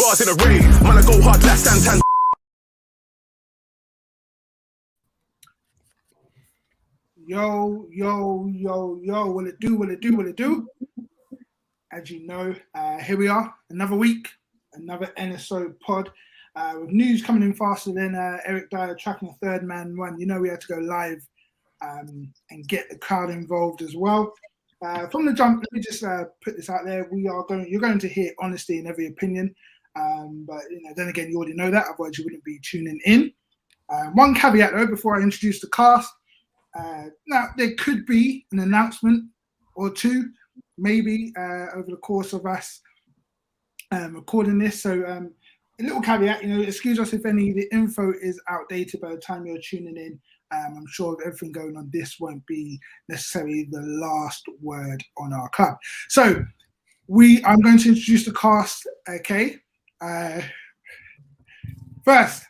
bars in a rave. Man, I go hard like Santan. Yo, will it do? As you know, here we are, another week, another NSO pod, with news coming in faster than Eric Dyer tracking a third man run. You know we had to go live and get the crowd involved as well. From the jump, let me just put this out there. You're going to hear honesty in every opinion, but then again, you already know that, otherwise you wouldn't be tuning in. One caveat though, before I introduce the cast. Now, there could be an announcement or two, maybe over the course of us recording this. So a little caveat, excuse us if any of the info is outdated by the time you're tuning in. I'm sure with everything going on, this won't be necessarily the last word on our club. So I'm going to introduce the cast, okay? First,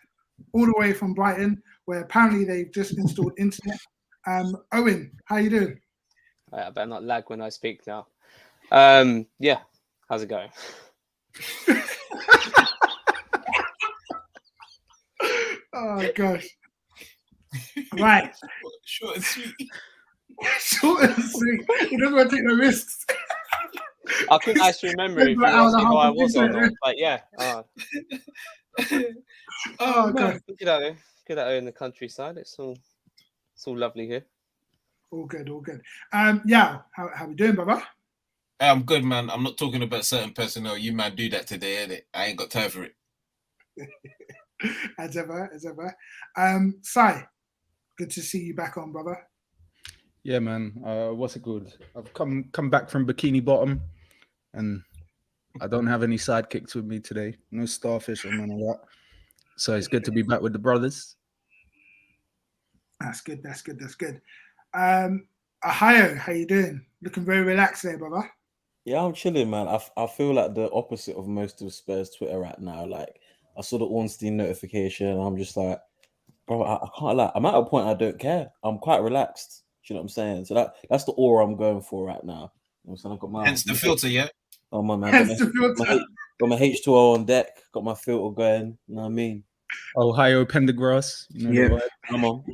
all the way from Brighton, where apparently they've just installed internet. Owen, how you doing? I better not lag when I speak now. Yeah, how's it going? Oh gosh. Right. Short and sweet. Short and sweet. He doesn't want to take no risks. I couldn't actually remember if you asked me who I was or not. But yeah. Oh god. Good out there in the countryside. It's all lovely here. All good. Yeah, how we doing, brother? I'm good, man. I'm not talking about certain personnel. You man do that today, innit? I ain't got time for it. As ever. Sai, good to see you back on, brother. Yeah, man. What's it called? I've come back from Bikini Bottom, and I don't have any sidekicks with me today. No starfish or none of that. So it's good to be back with the brothers. That's good. Ahio, how you doing? Looking very relaxed there, brother. Yeah, I'm chilling, man. I feel like the opposite of most of Spurs Twitter right now. Like, I saw the Ornstein notification, and I'm just like, bro, I can't lie. I'm at a point I don't care. I'm quite relaxed. Do you know what I'm saying? So that's the aura I'm going for right now. You know what I'm saying? I've got my Hence the filter, yeah. Oh my man, Hence the filter. Got my H2O on deck. Got my filter going. You know what I mean? Ohio Pendergrass. Yeah, come on.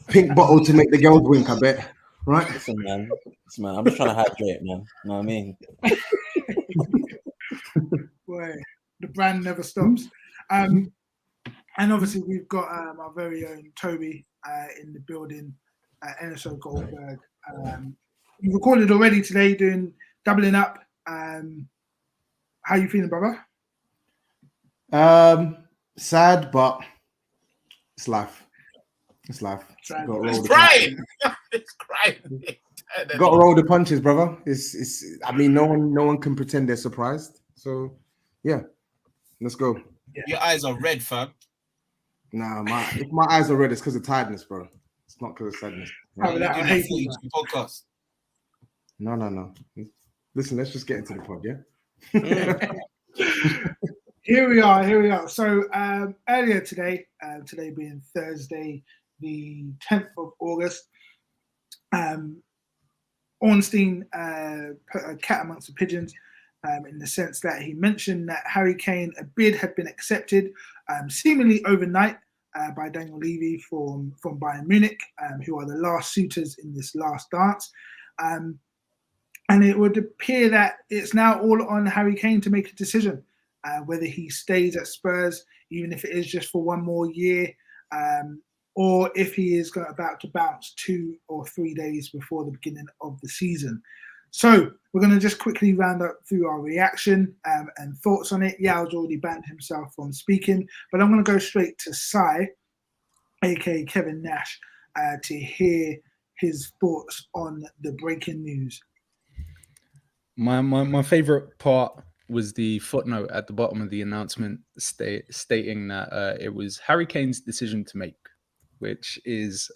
Pink bottle to make the girls wink, I bet. Right? Listen, man. I'm just trying to hydrate, man. You know what I mean? Boy, the brand never stops. And obviously we've got our very own Toby in the building, NSO Goldberg. You recorded already today, doubling up. How you feeling, brother? Sad, but it's life. It's crying. It's crying. Got to roll the punches, brother. It's. I mean, no one can pretend they're surprised. So, yeah, let's go. Yeah. Your eyes are red, fam. Nah, if my eyes are red, it's because of tiredness, bro. It's not because of sadness. Podcast. No. Listen, let's just get into the pod, yeah? Here we are. So earlier today being Thursday, the 10th of August, Ornstein put a cat amongst the pigeons in the sense that he mentioned that Harry Kane, a bid had been accepted seemingly overnight by Daniel Levy from Bayern Munich, who are the last suitors in this last dance. And it would appear that it's now all on Harry Kane to make a decision whether he stays at Spurs, even if it is just for one more year, or if he is about to bounce 2 or 3 days before the beginning of the season. So we're going to just quickly round up through our reaction and thoughts on it. Yao's already banned himself from speaking, but I'm going to go straight to Sai, aka Kevin Nash, to hear his thoughts on the breaking news. My favorite part was the footnote at the bottom of the announcement stating that it was Harry Kane's decision to make, which is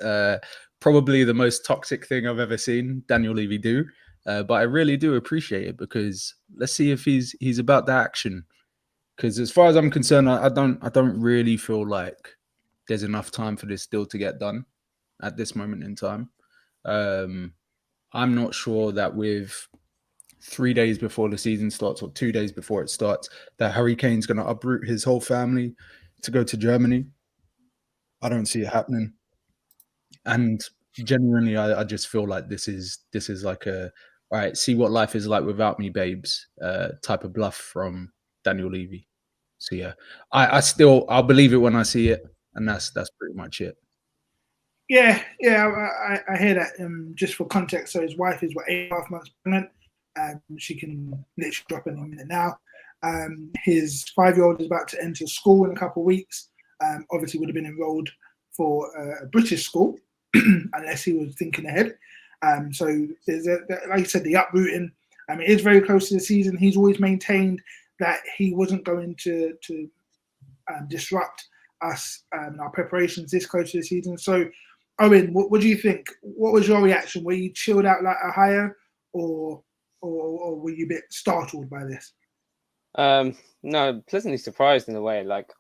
probably the most toxic thing I've ever seen Daniel Levy do. But I really do appreciate it, because let's see if he's about the action. Because as far as I'm concerned, I don't really feel like there's enough time for this deal to get done at this moment in time. I'm not sure that with 3 days before the season starts or 2 days before it starts that Harry Kane's going to uproot his whole family to go to Germany. I don't see it happening. And genuinely, I just feel like this is like a, all right, see what life is like without me, babes, type of bluff from Daniel Levy. So yeah, I'll believe it when I see it, and that's pretty much it. Yeah, I hear that. Just for context, so his wife is 8.5 months pregnant. She can literally drop in a minute now. His 5-year-old is about to enter school in a couple of weeks. Obviously, would have been enrolled for a British school unless he was thinking ahead. So there's like you said, the uprooting. It is very close to the season. He's always maintained that he wasn't going to disrupt us and our preparations this close to the season. So, Owen, what do you think? What was your reaction? Were you chilled out like Ohio, or were you a bit startled by this? No, pleasantly surprised in a way. Like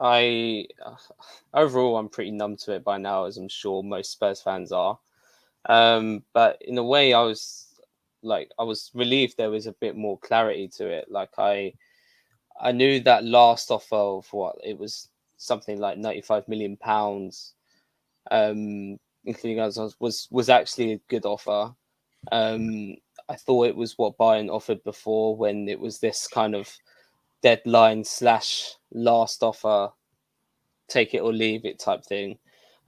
overall, I'm pretty numb to it by now, as I'm sure most Spurs fans are. But in a way, I was relieved there was a bit more clarity to it. Like I knew that last offer of what it was, something like £95 million, including us, was actually a good offer. I thought it was what Bayern offered before, when it was this kind of deadline / last offer, take it or leave it type thing.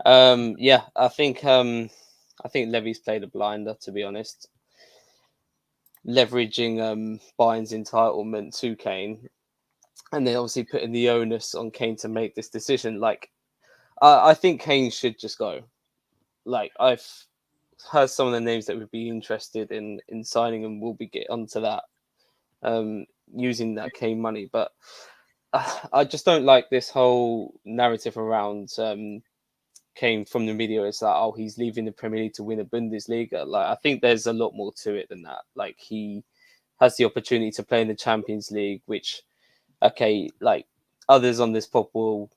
Yeah, I think Levy's played a blinder, to be honest, leveraging Bayern's entitlement to Kane, and then obviously putting the onus on Kane to make this decision. Like, I think Kane should just go. Like, I've heard some of the names that would be interested in signing, and we'll be getting onto that, using that Kane money. But I just don't like this whole narrative around Kane from the media. It's like, oh, he's leaving the Premier League to win a Bundesliga. Like, I think there's a lot more to it than that. Like, he has the opportunity to play in the Champions League, which, okay, like others on this pod will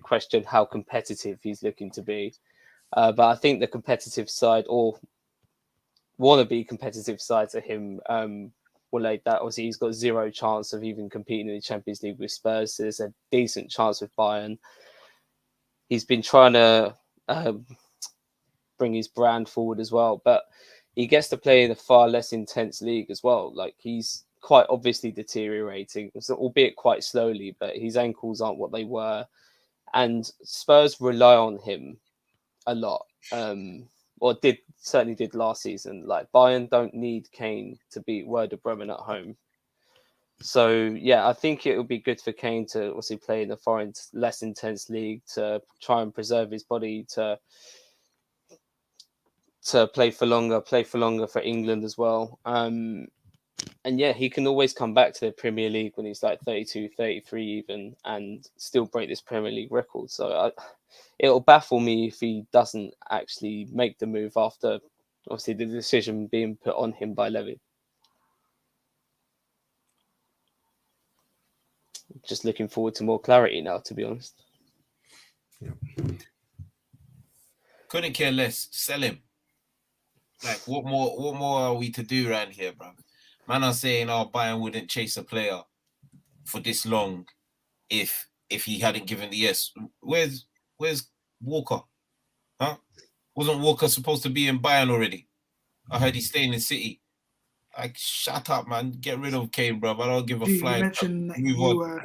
question how competitive he's looking to be. But I think the competitive side, or wannabe competitive side to him, will like that. Obviously, he's got zero chance of even competing in the Champions League with Spurs. So there's a decent chance with Bayern. He's been trying to bring his brand forward as well, but he gets to play in a far less intense league as well. Like, he's quite obviously deteriorating, albeit quite slowly, but his ankles aren't what they were. And Spurs rely on him a lot, or certainly did last season. Like, Bayern don't need Kane to beat Werder Bremen at home. So yeah, I think it would be good for Kane to also play in a foreign, less intense league, to try and preserve his body, to play for longer for England as well. And yeah, he can always come back to the Premier League when he's like 32, 33 even, and still break this Premier League record. So it'll baffle me if he doesn't actually make the move after, obviously, the decision being put on him by Levy. Just looking forward to more clarity now, to be honest. Yeah. Couldn't care less. Sell him. Like, what more are we to do around here, bro? Man are saying, oh, Bayern wouldn't chase a player for this long if he hadn't given the yes. Where's Walker? Huh? Wasn't Walker supposed to be in Bayern already? I heard he's staying in City. Like, shut up, man. Get rid of Kane, bro. I don't give a flying. You mentioned that Move on.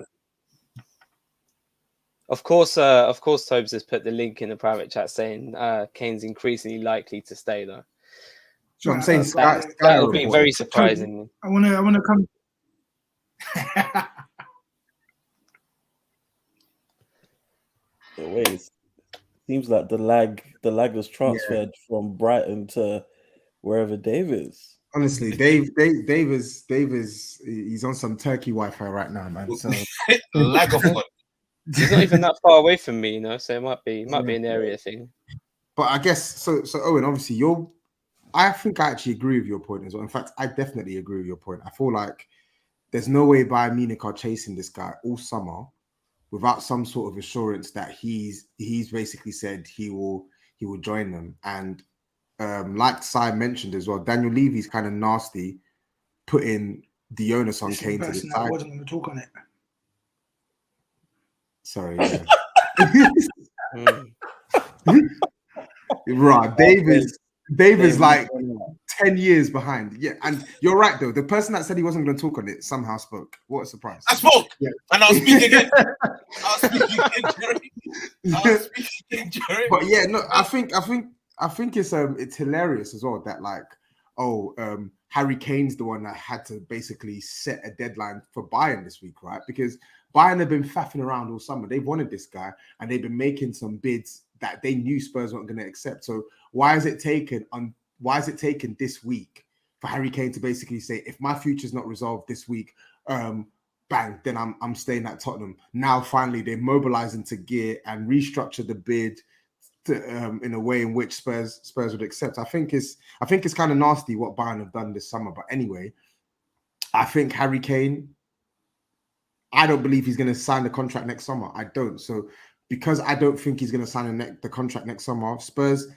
Of course, Tobes has put the link in the private chat saying Kane's increasingly likely to stay, though. So I'm saying that would be very surprising. I want to come. Wait, seems like the lag was transferred from Brighton to wherever Dave is. Honestly, Dave is he's on some Turkey Wi-Fi right now, man. So lag of what? He's not even that far away from me, so it might be an area thing. But I guess so. Owen, obviously, I think I actually agree with your point as well. In fact, I definitely agree with your point. I feel like there's no way Bayern Munich are chasing this guy all summer without some sort of assurance that he's basically said he will join them. And like Sai mentioned as well, Daniel Levy's kind of nasty, putting the onus on This is the Kane to person that decide. wasn't going to talk on it. Sorry, yeah. Mm. Right, Dave is like 10 years behind. Yeah, and you're right though. The person that said he wasn't going to talk on it somehow spoke. What a surprise! I spoke, Yeah. and I'll speak again. I'll speak again, Jerry. I'll speak again, Jerry. But yeah, no, I think it's hilarious as well that like, Harry Kane's the one that had to basically set a deadline for Bayern this week, right? Because Bayern have been faffing around all summer. They've wanted this guy and they've been making some bids that they knew Spurs weren't going to accept. So why is it taken this week for Harry Kane to basically say, if my future's not resolved this week, bang, then I'm staying at Tottenham. Now finally they're mobilizing to gear and restructure the bid to, in a way in which Spurs would accept. I think it's kind of nasty what Bayern have done this summer. But anyway, I think Harry Kane, I don't believe he's going to sign the contract next summer. I don't. So because I don't think he's going to sign the contract next summer, Spurs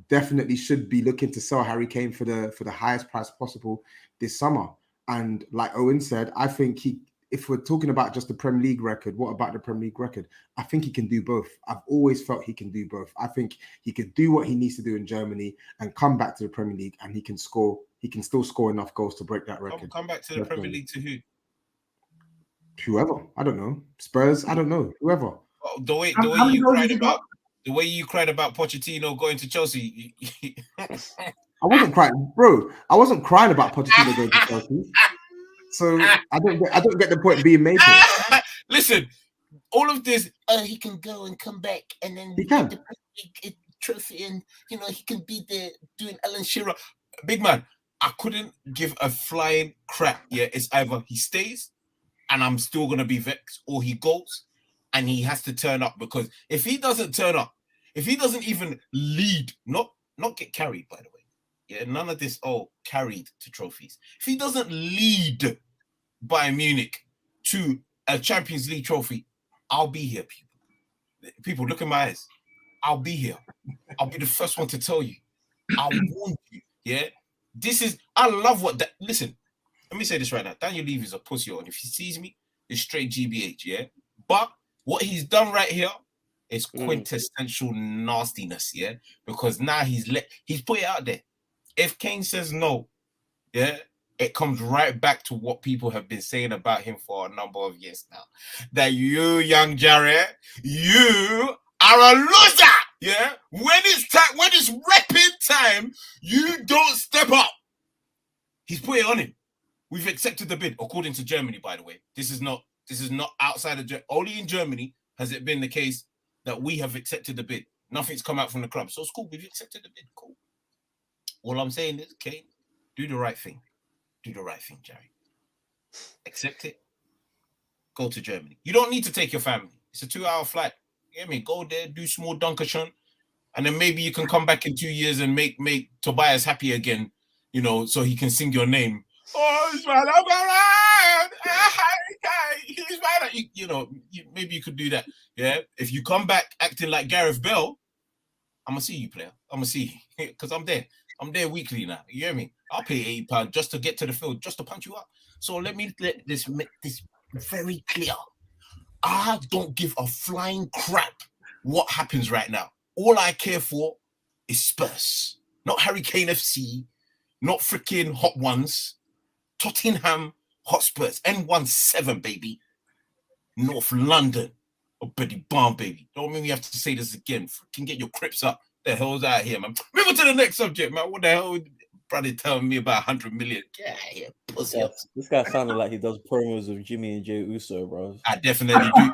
definitely should be looking to sell Harry Kane for the highest price possible this summer. And like Owen said, I think if we're talking about just the Premier League record, what about the Premier League record? I think he can do both. I've always felt he can do both. I think he could do what he needs to do in Germany and come back to the Premier League, and he can still score enough goals to break that record. Come back to the Premier League to who? Whoever. I don't know. Spurs. I don't know. Whoever. Oh, the way you cried about Pochettino going to Chelsea. I wasn't crying, bro. I wasn't crying about Pochettino going to Chelsea. So I don't get the point being made here. Listen, all of this, he can go and come back and then he can get the trophy, and he can be there doing Alan Shearer. Big man, I couldn't give a flying crap. Yeah, it's either he stays and I'm still gonna be vexed, or he goes and he has to turn up, because if he doesn't turn up, if he doesn't even lead, not get carried, by the way. Yeah, none of this, carried to trophies. If he doesn't lead Bayern Munich to a Champions League trophy, I'll be here, people. People, look in my eyes. I'll be here. I'll be the first one to tell you. I want you, yeah? I love listen, let me say this right now. Daniel Levy is a pussy, and if he sees me, it's straight GBH, yeah? But what he's done right here is quintessential nastiness, yeah? Because now he's put it out there. If Kane says no, yeah, it comes right back to what people have been saying about him for a number of years now. That you, young Jared, you are a loser, yeah? When it's repping time, you don't step up. He's put it on him. We've accepted the bid, according to Germany, by the way. This is not outside of Germany. Only in Germany has it been the case that we have accepted the bid. Nothing's come out from the club. So it's cool. We've accepted the bid. Cool. All I'm saying is, Kane, do the right thing. Do the right thing, Jerry. Accept it. Go to Germany. You don't need to take your family. It's a 2-hour flight. You get me? Go there, do small Dunkershon, and then maybe you can come back in 2 years and make Tobias happy again, so he can sing your name. Oh, he's right up around. He's right. Maybe you could do that. Yeah. If you come back acting like Gareth Bale, I'm gonna see you, player. I'm gonna see you because I'm there. I'm there weekly now. You hear me? I'll pay £80 just to get to the field, just to punch you up. So let this make this very clear. I don't give a flying crap what happens right now. All I care for is Spurs, not Harry Kane FC, not freaking Hot Ones, Tottenham Hotspurs, N17, baby, North London, Betty Barn, baby. Don't make me have to say this again. Freaking get your crips up. The hell's out here, man? Move on to the next subject, man. What the hell? Brother telling me about 100 million. Get out of here, pussy. This guy sounded like he does promos with Jimmy and Jay Uso, bro. I definitely do.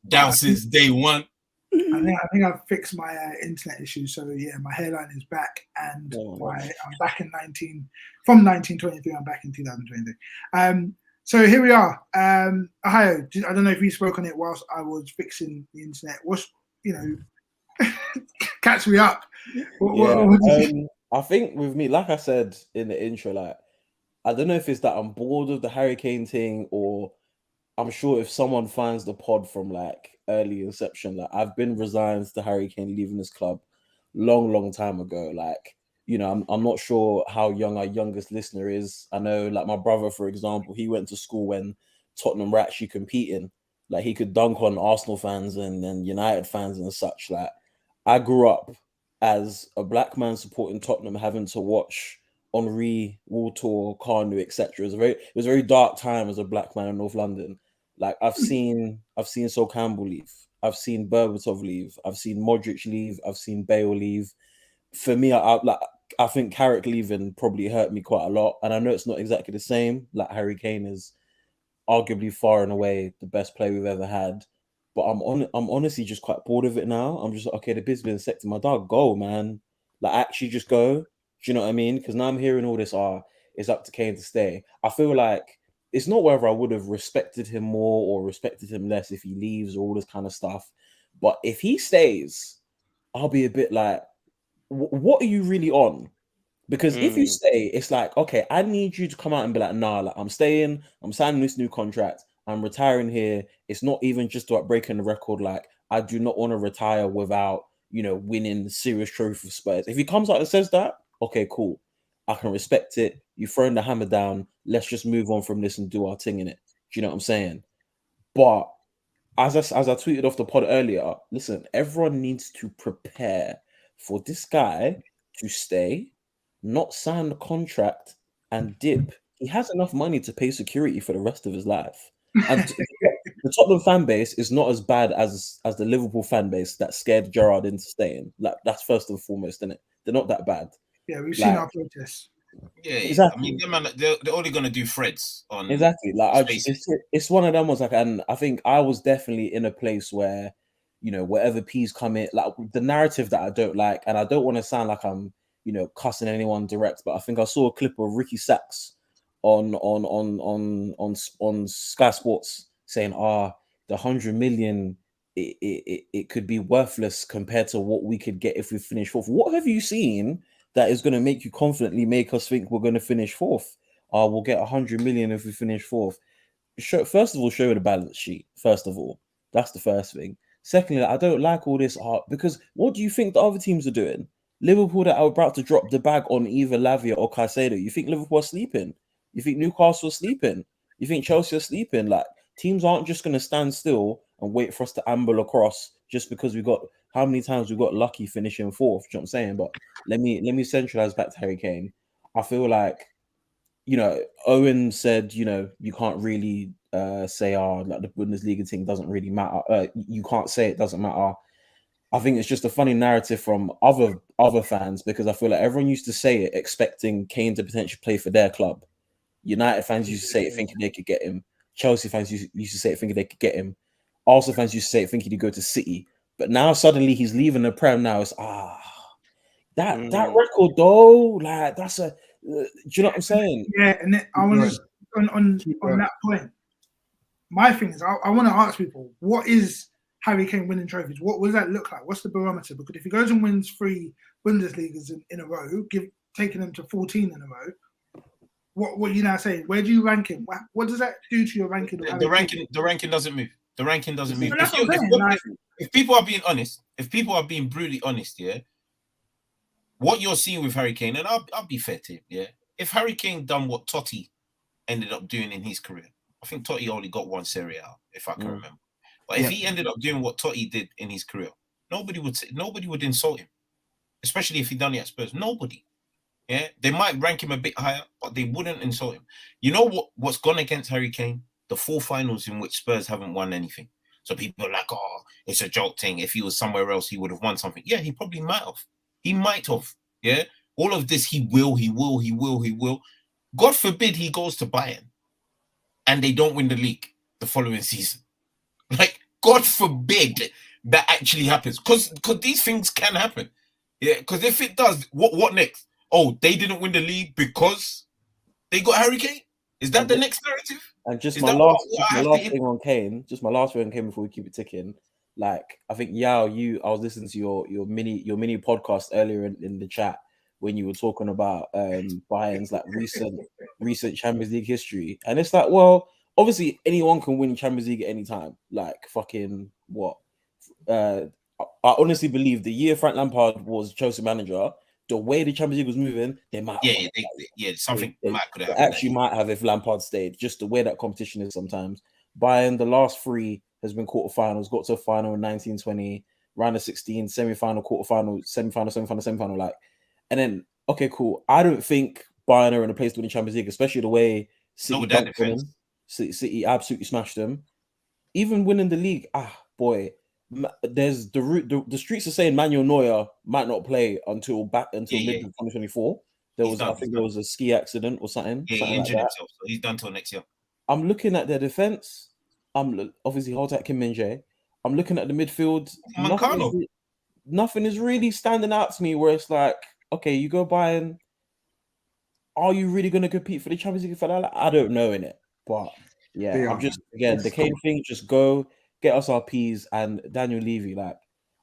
Down since day one. I think I've fixed my internet issue. So yeah, my hairline is back, and I'm back in 1923. I'm back in 2023. So here we are. Ohio. I don't know if you spoke on it whilst I was fixing the internet. Catch me up. I think with me, like I said in the intro, like I don't know if it's that I'm bored of the Harry Kane thing, or I'm sure if someone finds the pod from like early inception, like I've been resigned to Harry Kane leaving this club long time ago. Like You know, I'm not sure how young our youngest listener is. I know, like my brother, for example, he went to school when Tottenham were actually competing. Like he could dunk on Arsenal fans and United fans and such. Like I grew up as a black man supporting Tottenham, having to watch Henri, Walter, Carnu, etc. It was a very dark time as a black man in North London. Like I've seen Sol Campbell leave, I've seen Berbatov leave, I've seen Modric leave, I've seen Bale leave. For me, I think Carrick leaving probably hurt me quite a lot, and I know it's not exactly the same. Like Harry Kane is arguably far and away the best player we've ever had, but I'm honestly just quite bored of it now. I'm just like, okay, the bid's been accepted. My dog, go, man. Like actually just go. Do you know what I mean? Because now I'm hearing all this. It's up to Kane to stay. I feel like it's not whether I would have respected him more or respected him less if he leaves or all this kind of stuff. But if he stays, I'll be a bit like, what are you really on? Because if you stay, it's like, okay, I need you to come out and be like, nah, like I'm staying, I'm signing this new contract, I'm retiring here. It's not even just about breaking the record. Like, I do not want to retire without, winning serious trophy for Spurs. If he comes out and says that, okay, cool. I can respect it. You've thrown the hammer down. Let's just move on from this and do our thing in it. Do you know what I'm saying? But as I tweeted off the pod earlier, listen, everyone needs to prepare for this guy to stay, not sign the contract, and dip. He has enough money to pay security for the rest of his life. And the Tottenham fan base is not as bad as the Liverpool fan base that scared Gerrard into staying. Like that's first and foremost, isn't it? They're not that bad. Yeah, we've seen our protests. Yeah, exactly. I mean, they're only gonna do threads on exactly. Like it's one of them was like, and I think I was definitely in a place where, whatever P's come in, like the narrative that I don't like, and I don't want to sound like I'm, cussing anyone direct, but I think I saw a clip of Ricky Sachs on Sky Sports saying, the 100 million. It could be worthless compared to what we could get if we finish fourth. What have you seen that is going to make you confidently make us think we're going to finish fourth? We'll get 100 million if we finish fourth. First of all, show the balance sheet. First of all, that's the first thing. Secondly, I don't like all this art because what do you think the other teams are doing? Liverpool that are about to drop the bag on either Lavia or Caicedo. You think Liverpool are sleeping? You think Newcastle are sleeping? You think Chelsea are sleeping? Like teams aren't just going to stand still and wait for us to amble across just because we got how many times we got lucky finishing fourth. Do you know what I'm saying? But let me centralize back to Harry Kane. I feel like Owen said, you can't really say, like the Bundesliga thing doesn't really matter. You can't say it doesn't matter. I think it's just a funny narrative from other fans because I feel like everyone used to say it expecting Kane to potentially play for their club. United fans used to say it thinking they could get him. Chelsea fans used to say it thinking they could get him. Arsenal fans used to say it thinking he'd go to City. But now suddenly he's leaving the Prem. Now it's that record though, like that's a. Do you know what I'm saying? Yeah, and then I want to on that point. My thing is, I want to ask people, what is Harry Kane winning trophies? What does that look like? What's the barometer? Because if he goes and wins 3 Bundesligas in a row, taking him to 14 in a row, what you now saying? Where do you rank him? What does that do to your ranking? The ranking doesn't move. The ranking doesn't move. If people are being honest, if people are being brutally honest, yeah, what you're seeing with Harry Kane, and I'll be fair to him, yeah. If Harry Kane done what Totti ended up doing in his career, I think Totti only got 1 Serie A, if I can remember. But if he ended up doing what Totti did in his career, nobody would insult him, especially if he done it at Spurs. Nobody. Yeah, they might rank him a bit higher, but they wouldn't insult him. You know what's gone against Harry Kane? The 4 finals in which Spurs haven't won anything. So people are like, it's a joke thing. If he was somewhere else, he would have won something. Yeah, he probably might have. He might have. Yeah. All of this, he will. God forbid he goes to Bayern and they don't win the league the following season. Like, God forbid that actually happens. Because these things can happen. Yeah. Because if it does, what next? Oh, they didn't win the league because they got Harry Kane? Is that the next narrative? And just my last thing on Kane before we keep it ticking. Like, I think I was listening to your mini podcast earlier in the chat when you were talking about Bayern's like recent Champions League history. And it's like, well, obviously anyone can win Champions League at any time. Like fucking what? I honestly believe the year Frank Lampard was Chelsea manager, the way the Champions League was moving, they might. Something might could have happened. Actually, might have if Lampard stayed. Just the way that competition is sometimes. Bayern, the last 3 has been quarterfinals. Got to a final in 1920, round of 16, semi-final, quarterfinal, semi-final. Like, and then okay, cool. I don't think Bayern are in a place to win the Champions League, especially the way City dunked on them. City absolutely smashed them. Even winning the league, boy. There's the streets are saying Manuel Neuer might not play until mid 2024. There was a ski accident or something. Yeah, he injured himself, so he's done till next year. I'm looking at their defense. I'm obviously Holtak Kim Min-jae. I'm looking at the midfield. Nothing is really standing out to me where it's like, okay, you go Bayern. Are you really going to compete for the Champions League for that? I don't know, innit? But yeah, I'm just the Kane thing. Just go. Get us our P's and Daniel Levy. Like,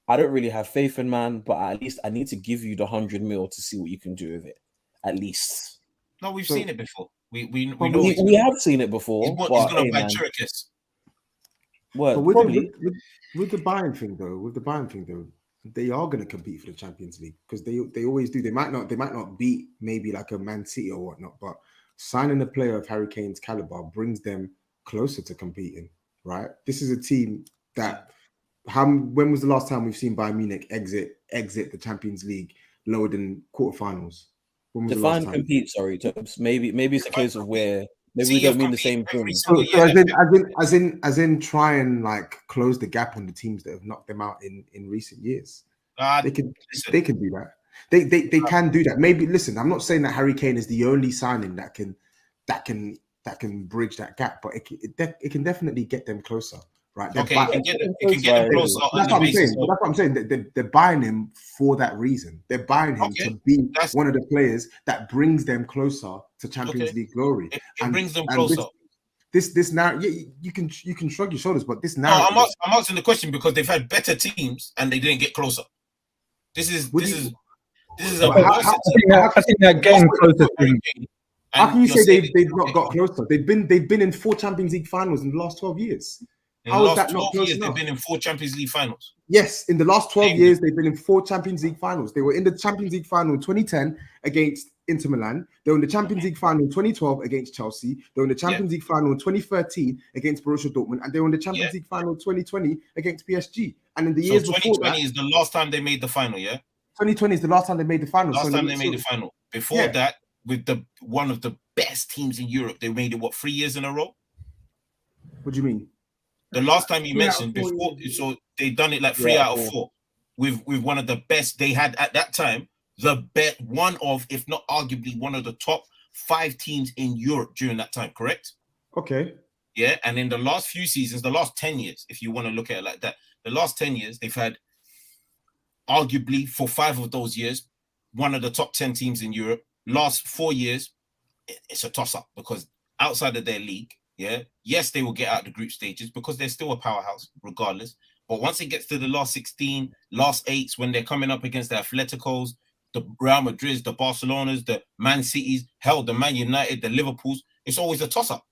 I don't really have faith in man, but at least I need to give you the 100 mil to see what you can do with it. At least. No, we've seen it before. We know we have seen it before. He's going to buy Chirikas. But with the Bayern thing though, they are going to compete for the Champions League because they always do. They might not beat maybe like a Man City or whatnot, but signing a player of Harry Kane's caliber brings them closer to competing. Right, this is a team that. When was the last time we've seen Bayern Munich exit the Champions League lower than quarterfinals? When was Define compete. Sorry, maybe it's a case of where maybe we don't mean the same thing. So as in try and like close the gap on the teams that have knocked them out in recent years. They can do that. They can do that. Maybe listen. I'm not saying that Harry Kane is the only signing that can bridge that gap, but it can definitely get them closer, right? It can get them closer. That's what I'm saying. They're buying him for that reason. They're buying him to be one of the players that brings them closer to Champions League glory. It brings them closer. This now, you can shrug your shoulders, but this now. No, I'm asking the question because they've had better teams and they didn't get closer. This is a. I think that getting closer thing. How can you say they've not got closer? They've been in 4 Champions League finals in the last 12 years. How is that not close enough? They've been in 4 Champions League finals. Yes, in the last 12 years, they've been in 4 Champions League finals. They were in the Champions League final in 2010 against Inter Milan. They were in the Champions League final in 2012 against Chelsea. They were in the Champions League final in 2013 against Borussia Dortmund, and they were in the Champions League final in 2020 against PSG. And in the years before that, 2020 is the last time they made the final. Yeah, 2020 is the last time they made the final. The final. Before that, with one of the best teams in Europe, they made it 3 years in a row. What do you mean? The last time you mentioned before, so they done it like 3 out of 4 with one of the best they had at that time. One of, if not arguably, one of the top 5 teams in Europe during that time. Correct? Okay. Yeah, and in the last few seasons, the last 10 years, if you want to look at it like that, the last 10 years they've had, arguably for 5 of those years, one of the top 10 teams in Europe. Last 4 years, it's a toss-up because outside of their league. Yes, they will get out the group stages because they're still a powerhouse, regardless. But once it gets to the last 16, last 8s, when they're coming up against the Atleticos, the Real Madrids, the Barcelonas, the Man Cities, hell, the Man United, the Liverpools, it's always a toss-up.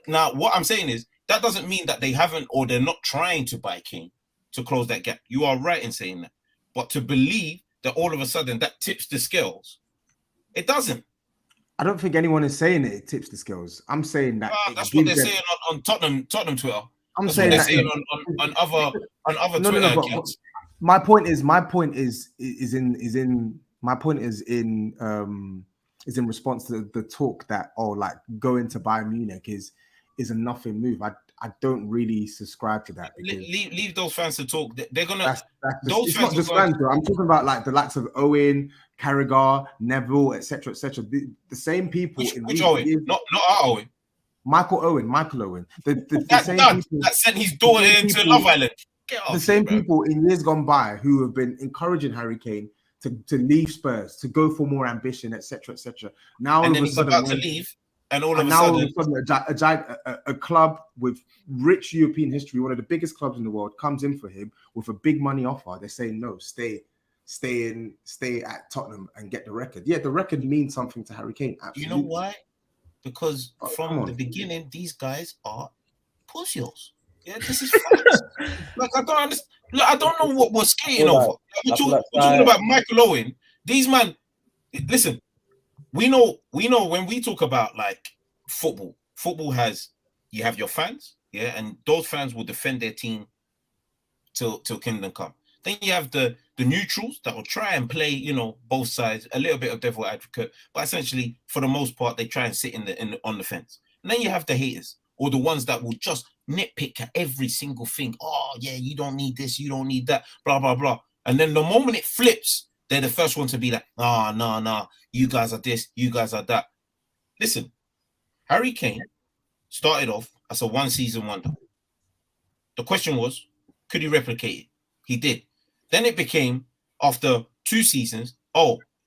Now, what I'm saying is that doesn't mean that they haven't or they're not trying to buy Kane to close that gap. You are right in saying that. But to believe that all of a sudden that tips the scales, it doesn't. I don't think anyone is saying it tips the scales. I'm saying that that's what they're saying on Tottenham Twitter. I'm saying that on other Twitter accounts. My point is in response to the talk that going to Bayern Munich is a nothing move. I don't really subscribe to that. Leave those fans to talk. They're gonna. It's not just fans, bro. I'm talking about like the likes of Owen, Carragher, Neville, etc., etc. The same people. Which Owen? Not our Owen. Michael Owen. The same people that sent his daughter into Love Island. The same people in years gone by who have been encouraging Harry Kane to leave Spurs, to go for more ambition, etc., etc. Now all of a sudden, about to leave. And all of a sudden, a club with rich European history, one of the biggest clubs in the world, comes in for him with a big money offer. They're saying, no, stay at Tottenham and get the record. Yeah, the record means something to Harry Kane. Absolutely. You know why? Because from the beginning, these guys are pussies. Yeah, this is facts. Like, I don't understand. Look, I don't know what we're skating feel like- over. We're I feel talking, like we're talking I- about Michael Owen. These man, listen, we know when we talk about like football has, you have your fans, yeah, and those fans will defend their team till kingdom come. Then you have the neutrals that will try and play, you know, both sides, a little bit of devil advocate, but essentially for the most part they try and sit on the fence. And then you have the haters, or the ones that will just nitpick at every single thing. Oh yeah, you don't need this, you don't need that, blah blah blah. And then the moment it flips, they're the first one to be like, no, you guys are this, you guys are that. Listen, Harry Kane started off as a one-season wonder. The question was, could he replicate it? He did. Then it became, after 2 seasons,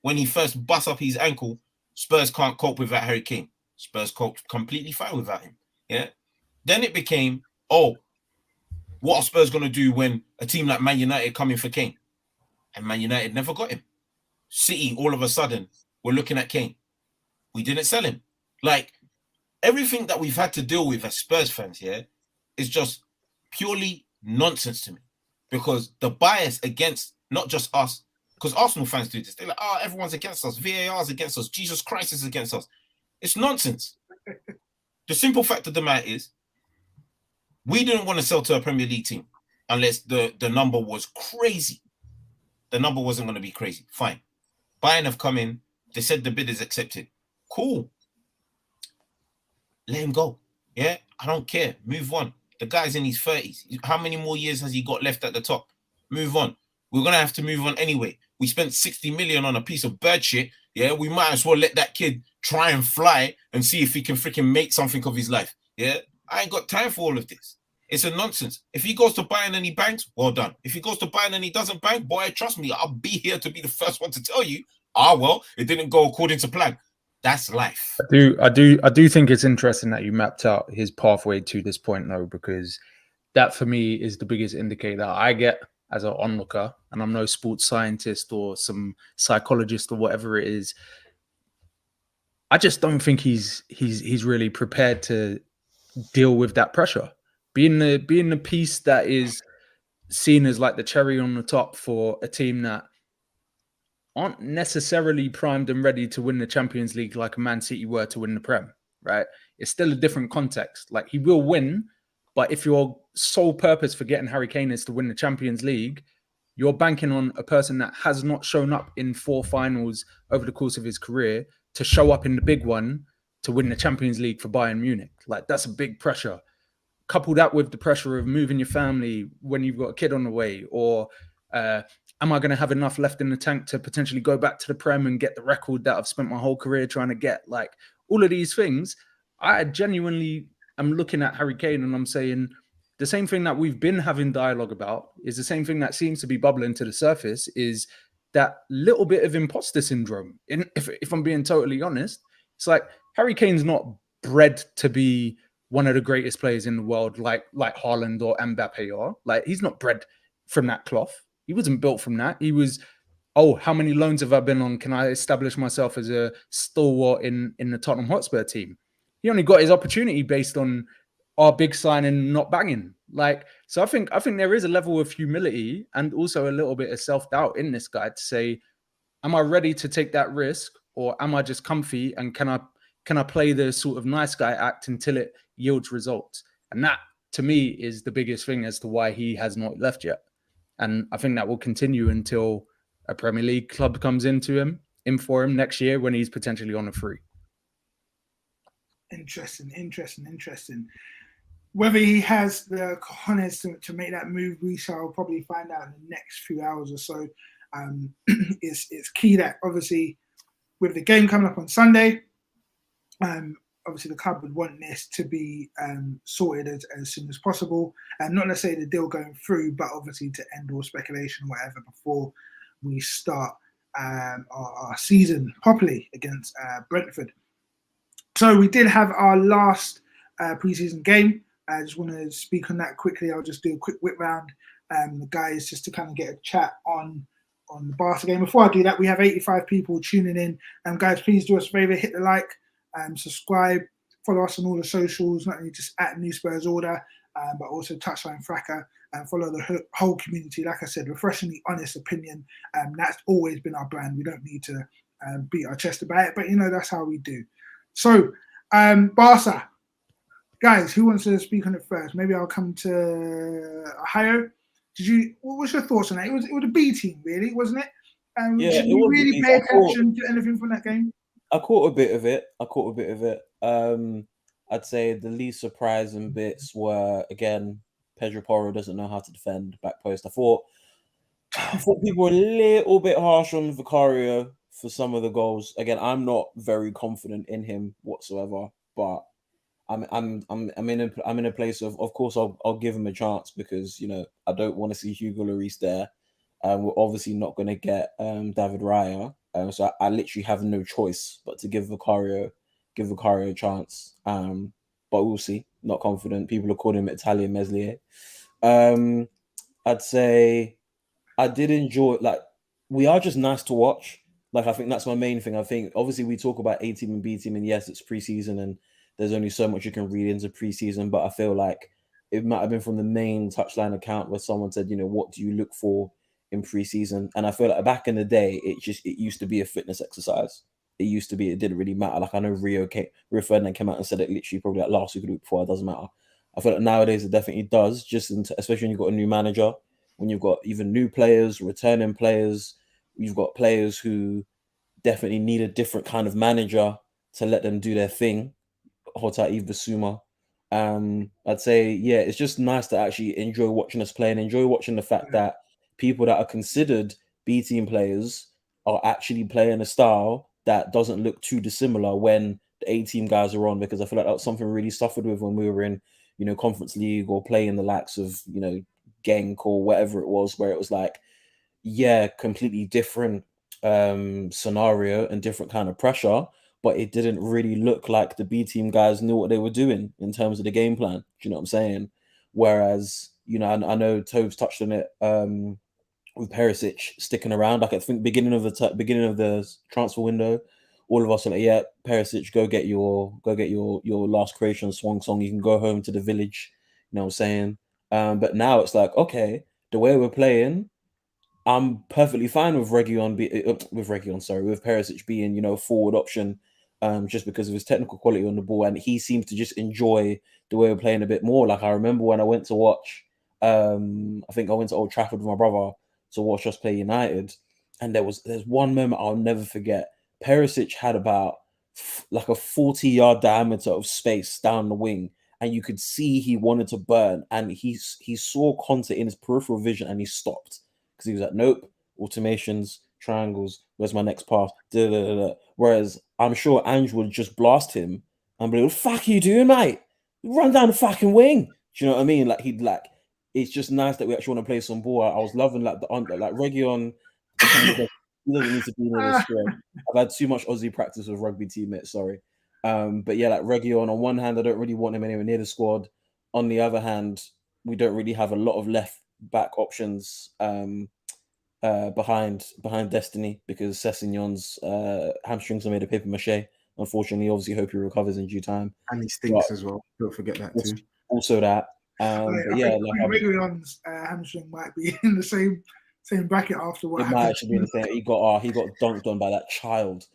when he first bust up his ankle, Spurs can't cope without Harry Kane. Spurs cope completely fine without him. Yeah. Then it became, what are Spurs going to do when a team like Man United come in for Kane? And Man United never got him. City, all of a sudden, we're looking at Kane. We didn't sell him. Like, everything that we've had to deal with as Spurs fans here is just purely nonsense to me. Because the bias against not just us, because Arsenal fans do this. They're like, everyone's against us. VAR's against us. Jesus Christ is against us. It's nonsense. The simple fact of the matter is, we didn't want to sell to a Premier League team unless the number was crazy. The number wasn't going to be crazy. Fine. Bayern have come in. They said the bid is accepted. Cool. Let him go. Yeah? I don't care. Move on. The guy's in his 30s. How many more years has he got left at the top? Move on. We're going to have to move on anyway. We spent 60 million on a piece of bird shit. Yeah, we might as well let that kid try and fly and see if he can freaking make something of his life. Yeah, I ain't got time for all of this. It's a nonsense. If he goes to Bayern and he bangs, well done. If he goes to Bayern and he doesn't bang, boy, trust me, I'll be here to be the first one to tell you, well, it didn't go according to plan. That's life. I do think it's interesting that you mapped out his pathway to this point, though, because that for me is the biggest indicator I get as an onlooker, and I'm no sports scientist or some psychologist or whatever it is. I just don't think he's really prepared to deal with that pressure. Being the piece that is seen as like the cherry on the top for a team that aren't necessarily primed and ready to win the Champions League like a Man City were to win the Prem, right? It's still a different context. Like, he will win, but if your sole purpose for getting Harry Kane is to win the Champions League, you're banking on a person that has not shown up in 4 finals over the course of his career to show up in the big one to win the Champions League for Bayern Munich. Like, that's a big pressure. Couple that with the pressure of moving your family when you've got a kid on the way, or am I going to have enough left in the tank to potentially go back to the Prem and get the record that I've spent my whole career trying to get? Like, all of these things, I genuinely am looking at Harry Kane and I'm saying the same thing that we've been having dialogue about is the same thing that seems to be bubbling to the surface, is that little bit of imposter syndrome. If I'm being totally honest, it's like Harry Kane's not bred to be one of the greatest players in the world, like Haaland or Mbappe are. Like, he's not bred from that cloth. He wasn't built from that. He was, how many loans have I been on? Can I establish myself as a stalwart in the Tottenham Hotspur team? He only got his opportunity based on our big signing not banging. Like, so I think there is a level of humility and also a little bit of self-doubt in this guy to say, am I ready to take that risk, or am I just comfy and can I play the sort of nice guy act until it yields results? And that, to me, is the biggest thing as to why he has not left yet. And I think that will continue until a Premier League club comes in for him next year when he's potentially on a free. Interesting. Whether he has the cojones to make that move, we shall probably find out in the next few hours or so. It's key that, obviously, with the game coming up on Sunday, obviously the club would want this to be sorted as soon as possible, and not necessarily the deal going through, but obviously to end all speculation or whatever before we start our season properly against Brentford. So we did have our last preseason game. I just want to speak on that quickly. I'll just do a quick whip round the guys just to kind of get a chat on the Barca game. Before I do that, we have 85 people tuning in. Guys, please do us a favour, hit the like, subscribe, follow us on all the socials, not only just at New Spurs Order, but also Touchline Fracker. and follow the whole community. Like I said, refreshingly honest opinion. That's always been our brand. We don't need to beat our chest about it, but that's how we do. So, Barca, guys, who wants to speak on it first? Maybe I'll come to Ohio. What was your thoughts on that? It was a B team, really, wasn't it? Yeah, did it you was a really B pay team. attention to anything from that game? I caught a bit of it. I'd say the least surprising bits were, again, Pedro Porro doesn't know how to defend back post. I thought people were a little bit harsh on Vicario for some of the goals. Again, I'm not very confident in him whatsoever, but I'm in a place of course I'll give him a chance because I don't want to see Hugo Lloris there. We're obviously not going to get David Raya, so I literally have no choice but to give Vicario a chance. But we'll see. Not confident. People are calling him Italian Meslier. I'd say I did enjoy. We are just nice to watch. I think that's my main thing. I think obviously we talk about A team and B team, and yes, it's preseason, and there's only so much you can read into preseason. But I feel like it might have been from the main touchline account where someone said, what do you look for in preseason? And I feel like back in the day, it used to be a fitness exercise. It didn't really matter. I know Rio Ferdinand came out and said it literally probably last week or the week before. It doesn't matter. I feel like nowadays it definitely does. Especially when you've got a new manager, when you've got even new players, returning players, you've got players who definitely need a different kind of manager to let them do their thing. Hota Yves Bissouma. I'd say, yeah, it's just nice to actually enjoy watching us play and enjoy watching the fact that people that are considered B team players are actually playing a style that doesn't look too dissimilar when the A team guys are on, because I feel like that was something we really suffered with when we were in, Conference League or playing the likes of, Genk or whatever it was, where it was like, yeah, completely different scenario and different kind of pressure, but it didn't really look like the B team guys knew what they were doing in terms of the game plan. Do you know what I'm saying? Whereas, I know Tobes touched on it with Perisic sticking around. I think beginning of the transfer window, all of us are like, yeah, Perisic, go get your last Croatian swan song. You can go home to the village. You know what I'm saying? But now it's like, okay, the way we're playing, I'm perfectly fine with Perisic being, forward option, just because of his technical quality on the ball, and he seems to just enjoy the way we're playing a bit more. I remember when I went to watch, I think I went to Old Trafford with my brother to watch us play United, and there's one moment I'll never forget. Perisic had about a 40-yard diameter of space down the wing, and you could see he wanted to burn, and he saw Conte in his peripheral vision, and he stopped. Because he was like, nope, automations, triangles, where's my next pass? Da, da, da, da. Whereas I'm sure Ange would just blast him and be like, what the fuck are you doing, mate? Run down the fucking wing. Do you know what I mean? It's just nice that we actually want to play some ball. I was loving Region. He doesn't need to be near the squad. I've had too much Aussie practice with rugby teammates, sorry. But yeah, Region, on one hand, I don't really want him anywhere near the squad. On the other hand, we don't really have a lot of left back options behind Destiny, because Sessegnon's hamstrings are made of paper mache. Unfortunately, obviously, hope he recovers in due time. And he stinks as well. Don't forget that too. Also that. But yeah, Regulion's hamstring might be in the same bracket after what it happened. might actually be the same. He got dunked on by that child.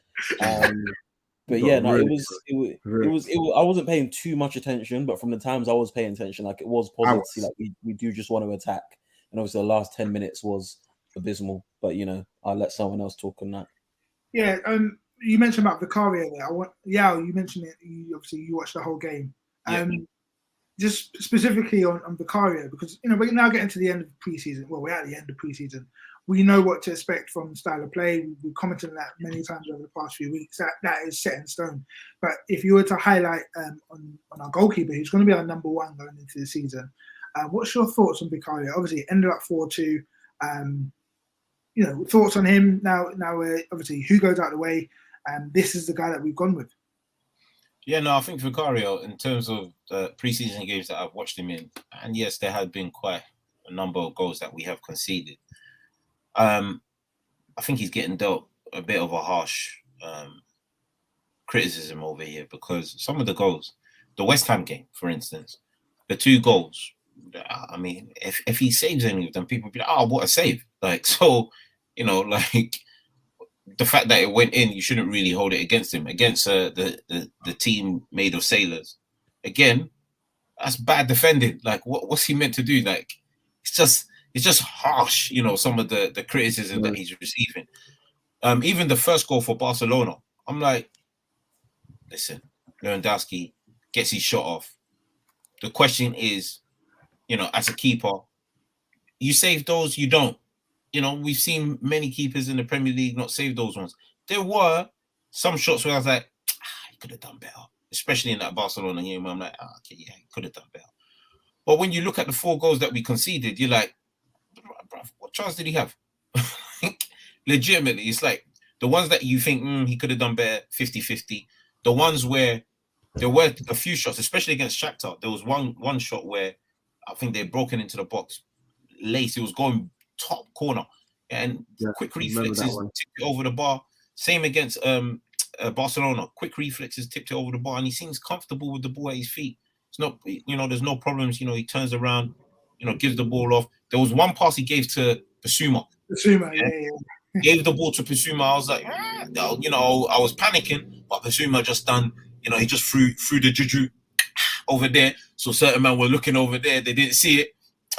But yeah, no, it was. I wasn't paying too much attention, but from the times I was paying attention, it was positive to see we do just want to attack. And obviously the last 10 minutes was abysmal, but I'll let someone else talk on that. Yeah, you mentioned about Vicario there. You mentioned it. You watched the whole game. Just specifically on Vicario, because we're now getting to the end of preseason. Well, we're at the end of preseason. We know what to expect from style of play. We've commented on that many times over the past few weeks. That is set in stone. But if you were to highlight on our goalkeeper, who's going to be our number one going into the season, what's your thoughts on Vicario? Obviously, it ended up 4-2. Thoughts on him now? Obviously Hugo's out of the way, and this is the guy that we've gone with. Yeah, no, I think Vicario, in terms of the preseason games that I've watched him in, and yes, there have been quite a number of goals that we have conceded. I think he's getting dealt a bit of a harsh criticism over here, because some of the goals, the West Ham game, for instance, the 2 goals I mean, if he saves any of them, people be like, "Oh, what a save!" Like, so, you know, like the fact that it went in, you shouldn't really hold it against him, against the team made of sailors. Again, that's bad defending. Like, what's he meant to do? Like, it's just harsh, you know, some of the criticism that he's receiving. Even the first goal for Barcelona, I'm like, listen, Lewandowski gets his shot off. The question is, you know, as a keeper, you save those, you don't. You know, we've seen many keepers in the Premier League not save those ones. There were some shots where I was like, he could have done better, especially in that Barcelona game where I'm like, okay, yeah, he could have done better. But when you look at the 4 goals that we conceded, you're like, bruv, what chance did he have? Legitimately, it's like the ones that you think he could have done better, 50-50. The ones where there were a few shots, especially against Shakhtar. There was one shot where I think they'd broken into the box. Lace, it was going top corner. And quick reflexes tipped it over the bar. Same against Barcelona. Quick reflexes tipped it over the bar. And he seems comfortable with the ball at his feet. It's not, you know, there's no problems. You know, he turns around, you know, gives the ball off. There was one pass he gave to Basuma. Gave the ball to Basuma. I was like, you know, I was panicking, but Basuma just done, you know, he just threw the juju over there. So certain men were looking over there. They didn't see it.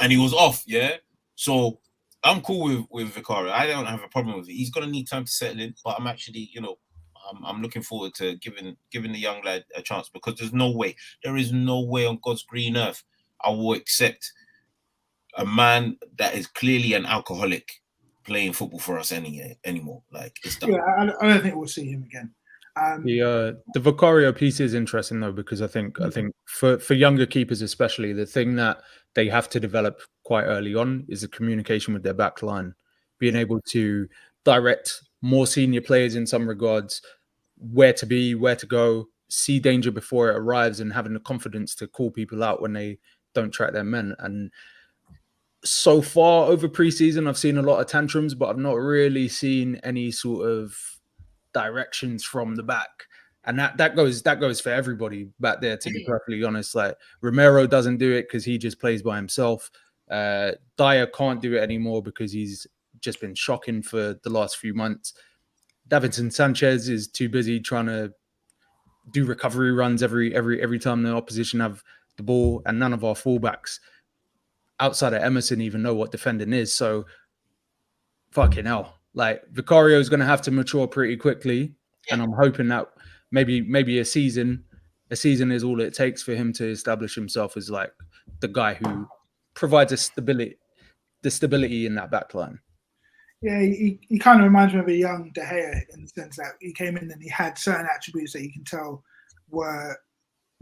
And he was off, yeah? So I'm cool with Vicario. I don't have a problem with it. He's going to need time to settle in, but I'm actually, you know, I'm looking forward to giving the young lad a chance, because there is no way on God's green earth I will accept a man that is clearly an alcoholic playing football for us anymore. Like, it's done. Yeah, I don't think we'll see him again. The Vicario piece is interesting though, because I think for younger keepers especially, the thing that they have to develop quite early on is the communication with their back line, being able to direct more senior players in some regards, where to be, where to go, see danger before it arrives, and having the confidence to call people out when they don't track their men. And so far over preseason, I've seen a lot of tantrums, but I've not really seen any sort of directions from the back. And that goes for everybody back there, to be perfectly honest. Like, Romero doesn't do it because he just plays by himself. Dyer can't do it anymore because he's just been shocking for the last few months. Davinson Sanchez is too busy trying to do recovery runs every time the opposition have the ball, and none of our fullbacks outside of Emerson even know what defending is. So fucking hell. Like, Vicario is going to have to mature pretty quickly, and I'm hoping that maybe a season is all it takes for him to establish himself as like the guy who provides the stability in that back line. Yeah, he kind of reminds me of a young De Gea in the sense that he came in and he had certain attributes that you can tell were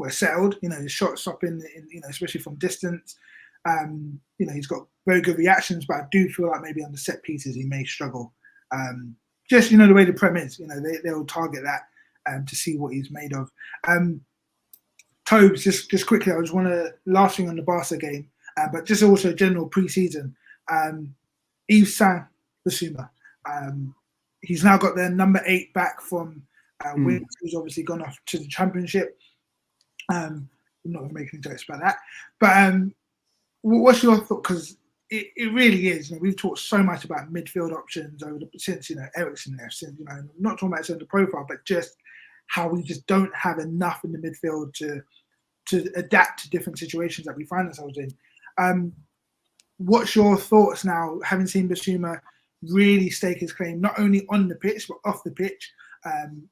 settled. You know, his shot stopping, you know, especially from distance. You know, he's got very good reactions, but I do feel like maybe on the set pieces he may struggle. Just, you know, the way the Prem is, you know, they'll target that to see what he's made of. Tobes, just quickly, I just want to, last thing on the Barca game, but just also general pre-season. Yves Saint Basuma, he's now got their number 8 back from Wings, who's obviously gone off to the Championship. I'm not going to make any jokes about that, but what's your thought? Because it really is. You know, we've talked so much about midfield options since, you know, Eriksen left. Since, you know, I'm not talking about the profile, but just how we just don't have enough in the midfield to adapt to different situations that we find ourselves in. What's your thoughts now, having seen Basuma really stake his claim not only on the pitch but off the pitch?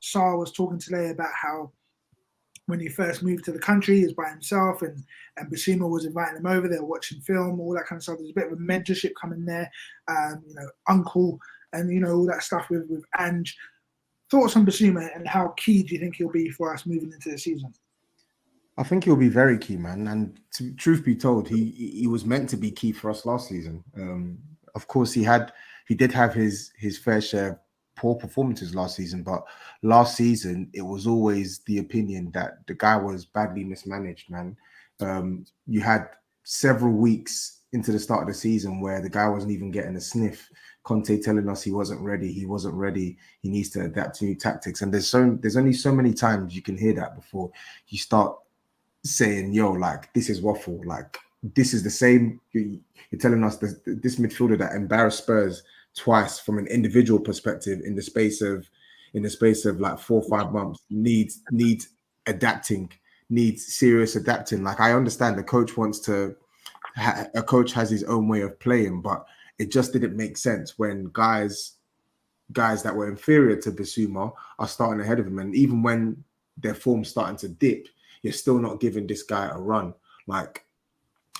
Sarr was talking today about how when he first moved to the country, he was by himself, and Basuma was inviting him over. They were watching film, all that kind of stuff. There's a bit of a mentorship coming there, you know, uncle, and you know, all that stuff with Ange. Thoughts on Basuma, and how key do you think he'll be for us moving into the season? I think he'll be very key, man. And truth be told, he was meant to be key for us last season. Of course, he did have his fair share of poor performances last season, but last season it was always the opinion that the guy was badly mismanaged, man. You had several weeks into the start of the season where the guy wasn't even getting a sniff. Conte telling us he wasn't ready, he needs to adapt to new tactics. And there's only so many times you can hear that before you start saying, yo, like, this is waffle, like, this is the same. You're telling us this midfielder that embarrassed Spurs twice from an individual perspective in the space of like 4 or 5 months needs adapting, needs serious adapting. Like, I understand the coach wants to. A coach has his own way of playing, but it just didn't make sense when guys that were inferior to Bissouma are starting ahead of him, and even when their form's starting to dip, you're still not giving this guy a run. Like,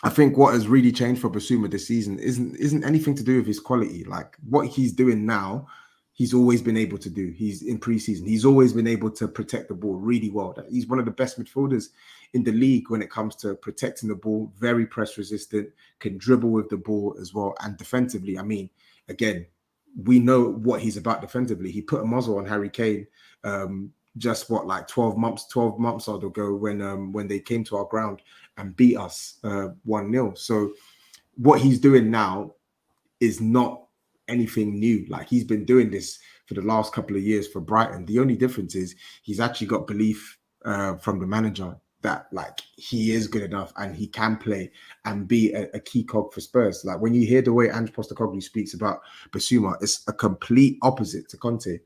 I think what has really changed for Bissouma this season isn't anything to do with his quality. Like, what he's doing now, he's always been able to do. He's in preseason. He's always been able to protect the ball really well. He's one of the best midfielders in the league when it comes to protecting the ball, very press resistant, can dribble with the ball as well. And defensively, I mean, again, we know what he's about defensively. He put a muzzle on Harry Kane just 12 months odd ago when they came to our ground and beat us 1-0. So what he's doing now is not anything new. Like, he's been doing this for the last couple of years for Brighton. The only difference is he's actually got belief from the manager that, like, he is good enough and he can play and be a key cog for Spurs. Like, when you hear the way Ange Postecoglou speaks about Bissouma, it's a complete opposite to Conte.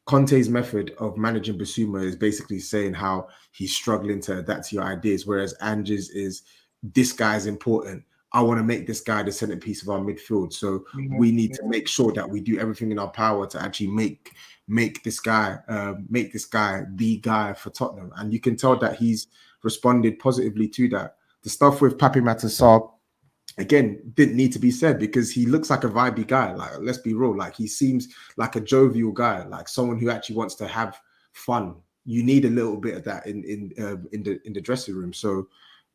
Conte's method of managing Bissouma is basically saying how he's struggling to adapt to your ideas, whereas Ange's is, this guy is important. I want to make this guy the centerpiece of our midfield. So we need to make sure that we do everything in our power to actually make this guy the guy for Tottenham. And you can tell that he's responded positively to that. The stuff with Pape Matar, again, didn't need to be said because he looks like a vibey guy. Like, let's be real. Like, he seems like a jovial guy, like someone who actually wants to have fun. You need a little bit of that in the dressing room. So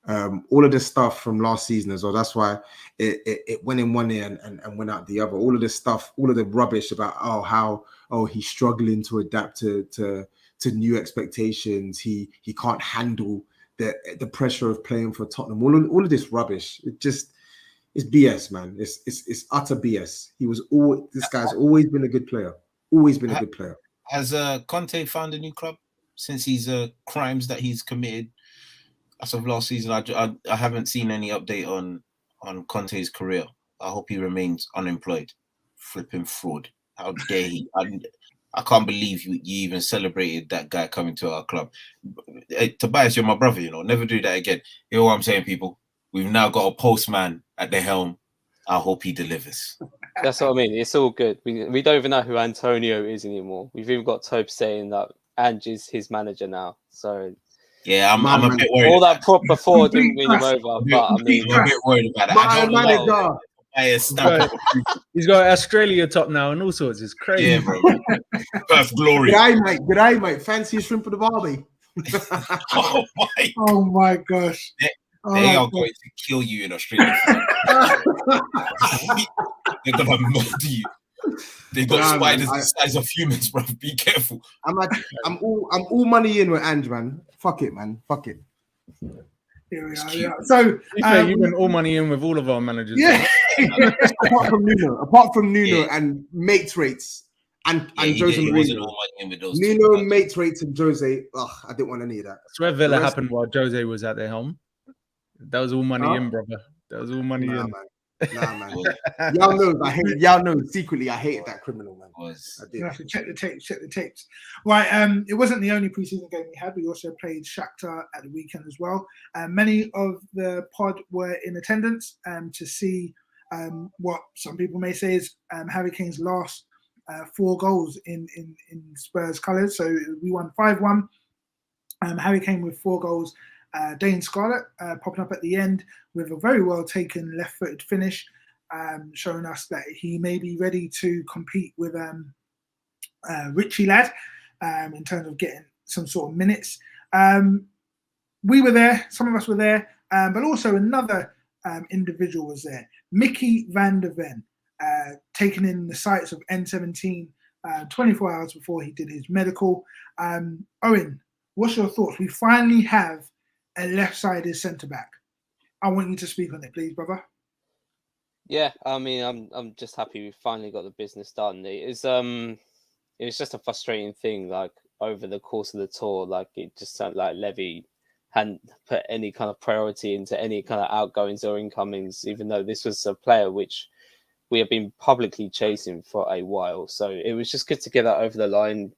all of this stuff from last season as well. That's why it went in one ear and went out the other. All of this stuff, all of the rubbish about how he's struggling to adapt to new expectations. He can't handle the pressure of playing for Tottenham. All of this rubbish. It's BS, man. It's utter BS. This guy's always been a good player. Always been a good player. Has Conte found a new club since his crimes that he's committed as of last season? I haven't seen any update on Conte's career. I hope he remains unemployed. Flipping fraud. How dare he? I can't believe you even celebrated that guy coming to our club. Hey, Tobias, you're my brother, you know. Never do that again. You know what I'm saying, people? We've now got a postman at the helm. I hope he delivers. That's what I mean. It's all good. We don't even know who Antonio is anymore. We've even got Tope saying that Ange is his manager now. So yeah, I'm a bit worried. All that prop before didn't win him over, but I mean, I'm a bit worried about it. I don't know. He's got Australia top now and all sorts. It's crazy. Yeah, bro. Perth glory. Good eye, mate. Fancy a shrimp for the barbie. Oh my gosh. They are going to kill you in Australia. They're gonna murder you. They got spiders the size of humans, bro. Be careful. I'm all money in with Ange, man. Fuck it, man. Fuck it. Here we are. Yeah. So you went all money in with all of our managers. Yeah. apart from Nuno and mates rates and Jose Mourinho. Nuno, mates rates, and Jose. Ugh, I didn't want any of that. That's where Villa happened while Jose was at their helm. That was all money in, brother. That was all money in. Man. Nah, man. Y'all know secretly I hated that criminal, man. I did. You have to check the tapes. Right, it wasn't the only preseason game we had. We also played Shakhtar at the weekend as well. Many of the pod were in attendance to see what some people may say is Harry Kane's last 4 goals in Spurs colours. So we won 5-1. Harry Kane with 4 goals. Dane Scarlett popping up at the end with a very well taken left-footed finish, showing us that he may be ready to compete with Richie Ladd in terms of getting some sort of minutes. We were there, some of us were there, but also another individual was there, Mickey van der Ven, taking in the sights of N17 24 hours before he did his medical. Owen, what's your thoughts? We finally have a left-sided centre-back. I want you to speak on it, please, brother. Yeah, I mean, I'm just happy we finally got the business done. It was just a frustrating thing, like over the course of the tour. Like it just sounded like Levy hadn't put any kind of priority into any kind of outgoings or incomings, even though this was a player which we have been publicly chasing for a while. So it was just good to get that over the line.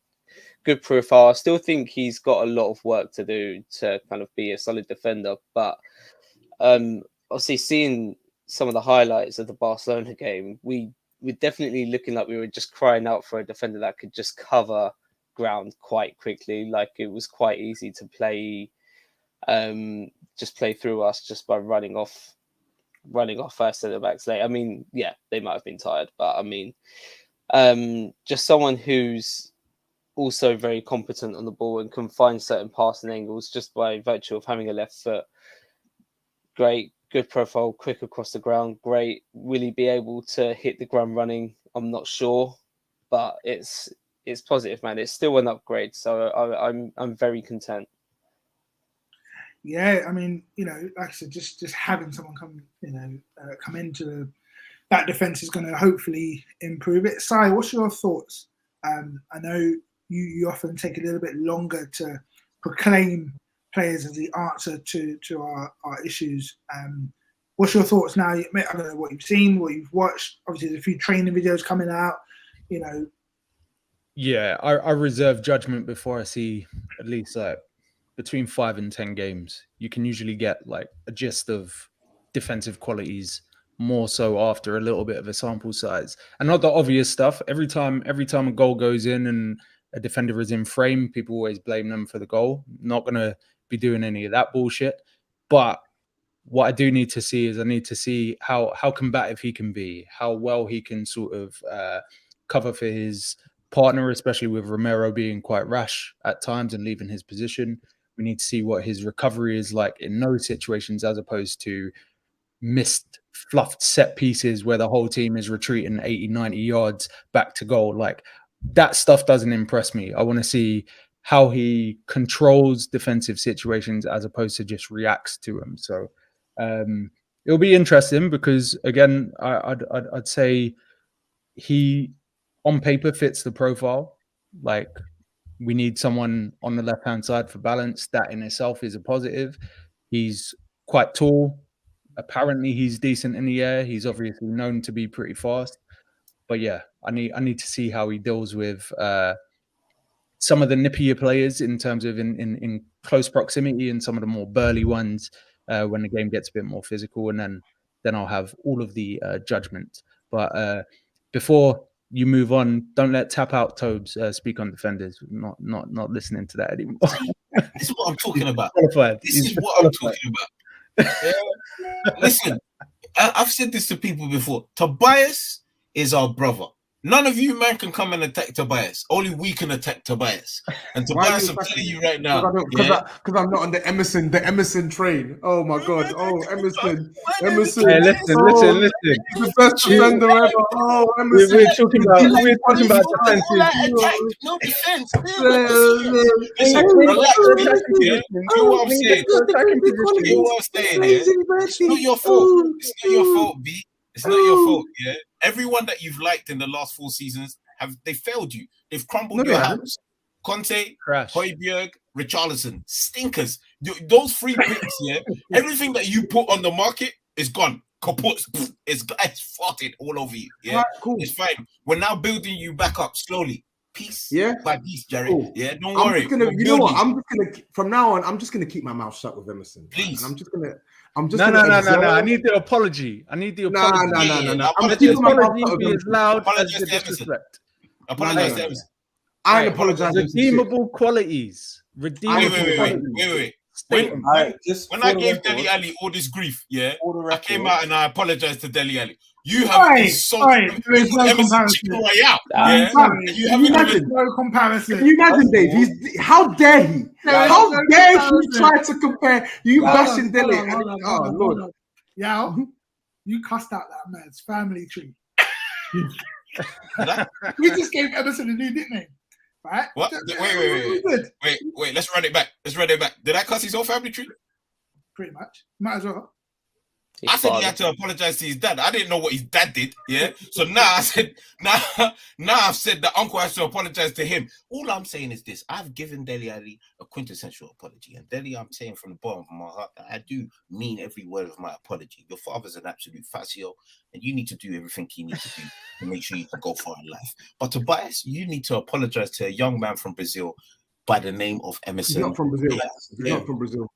Good profile. I still think he's got a lot of work to do to kind of be a solid defender, but obviously seeing some of the highlights of the Barcelona game, we're definitely looking like we were just crying out for a defender that could just cover ground quite quickly. Like it was quite easy to play, just play through us just by running off first centre backs late. I mean, yeah, they might have been tired, but I mean, just someone who's also very competent on the ball and can find certain passing angles just by virtue of having a left foot. Great, good profile, quick across the ground. Great. Will he be able to hit the ground running? I'm not sure, but it's positive, man. It's still an upgrade, so I'm very content. Yeah, I mean, like I said, just having someone come into that defense is going to hopefully improve it. Si, what's your thoughts? I know you often take a little bit longer to proclaim players as the answer to our issues. What's your thoughts now? I don't know what you've seen, what you've watched. Obviously, there's a few training videos coming out. Yeah, I reserve judgment before I see at least between 5 and 10 games. You can usually get like a gist of defensive qualities more so after a little bit of a sample size, and not the obvious stuff. Every time a goal goes in and a defender is in frame, people always blame them for the goal. Not gonna be doing any of that bullshit. But what I do need to see is I need to see how combative he can be, how well he can sort of cover for his partner, especially with Romero being quite rash at times and leaving his position. We need to see what his recovery is like in those situations, as opposed to missed, fluffed set pieces where the whole team is retreating 80, 90 yards back to goal. Like that stuff doesn't impress me. I want to see how he controls defensive situations as opposed to just reacts to them. So it'll be interesting because, again, I'd say he on paper fits the profile. Like we need someone on the left-hand side for balance. That in itself is a positive. He's quite tall. Apparently he's decent in the air. He's obviously known to be pretty fast. But yeah, I need to see how he deals with some of the nippier players in terms of in close proximity and some of the more burly ones when the game gets a bit more physical. And then I'll have all of the judgment. But before you move on, don't let Tap Out Tobes speak on defenders. Not listening to that anymore. This is what I'm talking about. This He's is what I'm talking about. Yeah. Listen, I've said this to people before. Tobias is our brother. None of you man can come and attack Tobias. Only we can attack Tobias. And Tobias, I'm telling you right now, because I'm not on the Emerson train. Oh my god! Oh, Emerson. Hey, listen. He's the best defender ever. Oh, Emerson. We're talking about defensive. All that attack, no defense. Listen, relax. You know what I'm saying? You know what I'm saying? It's not your fault. It's not your fault, B. It's not your fault. Yeah. Everyone that you've liked in the last 4 seasons they failed you. They've crumbled your house. Conte, Højbjerg, Richarlison, stinkers. Those 3 picks, yeah. Everything that you put on the market is gone. Kaput. It's farted all over you. Yeah, right, cool. It's fine. We're now building you back up slowly. Piece by piece, Jared. Cool. Yeah, don't worry. You know what? I'm just gonna from now on. I'm just gonna keep my mouth shut with Emerson. Please. And I'm just gonna. No. I need the apology. No. I'm just keeping my mouth shut be as loud as the disrespect. Apologize to Emerson. I ain't apologizing. Redeemable qualities. Wait. When I gave Dele Alli all this grief, I came out and I apologized to Dele Alli. You have insulted Emerson Chicken Royale. You haven't no comparison. Can you imagine, Dave? How dare he? How dare he try to compare you bashing Dele? Oh Lord! Yeah, you cussed out that man's family tree. We just gave Emerson a new nickname. Right? What? Wait. Let's run it back. Did I cuss his whole family tree? Pretty much. Might as well. I said he had to apologize to his dad. I didn't know what his dad did. Yeah. So now I said, now I've said that uncle has to apologize to him. All I'm saying is this: I've given Dele Ali a quintessential apology, and Dele, I'm saying from the bottom of my heart that I do mean every word of my apology. Your father's an absolute fascio, and you need to do everything you need to do to make sure you can go far in life. But Tobias, you need to apologize to a young man from Brazil by the name of Emerson. He's not from Brazil. He's not from Brazil.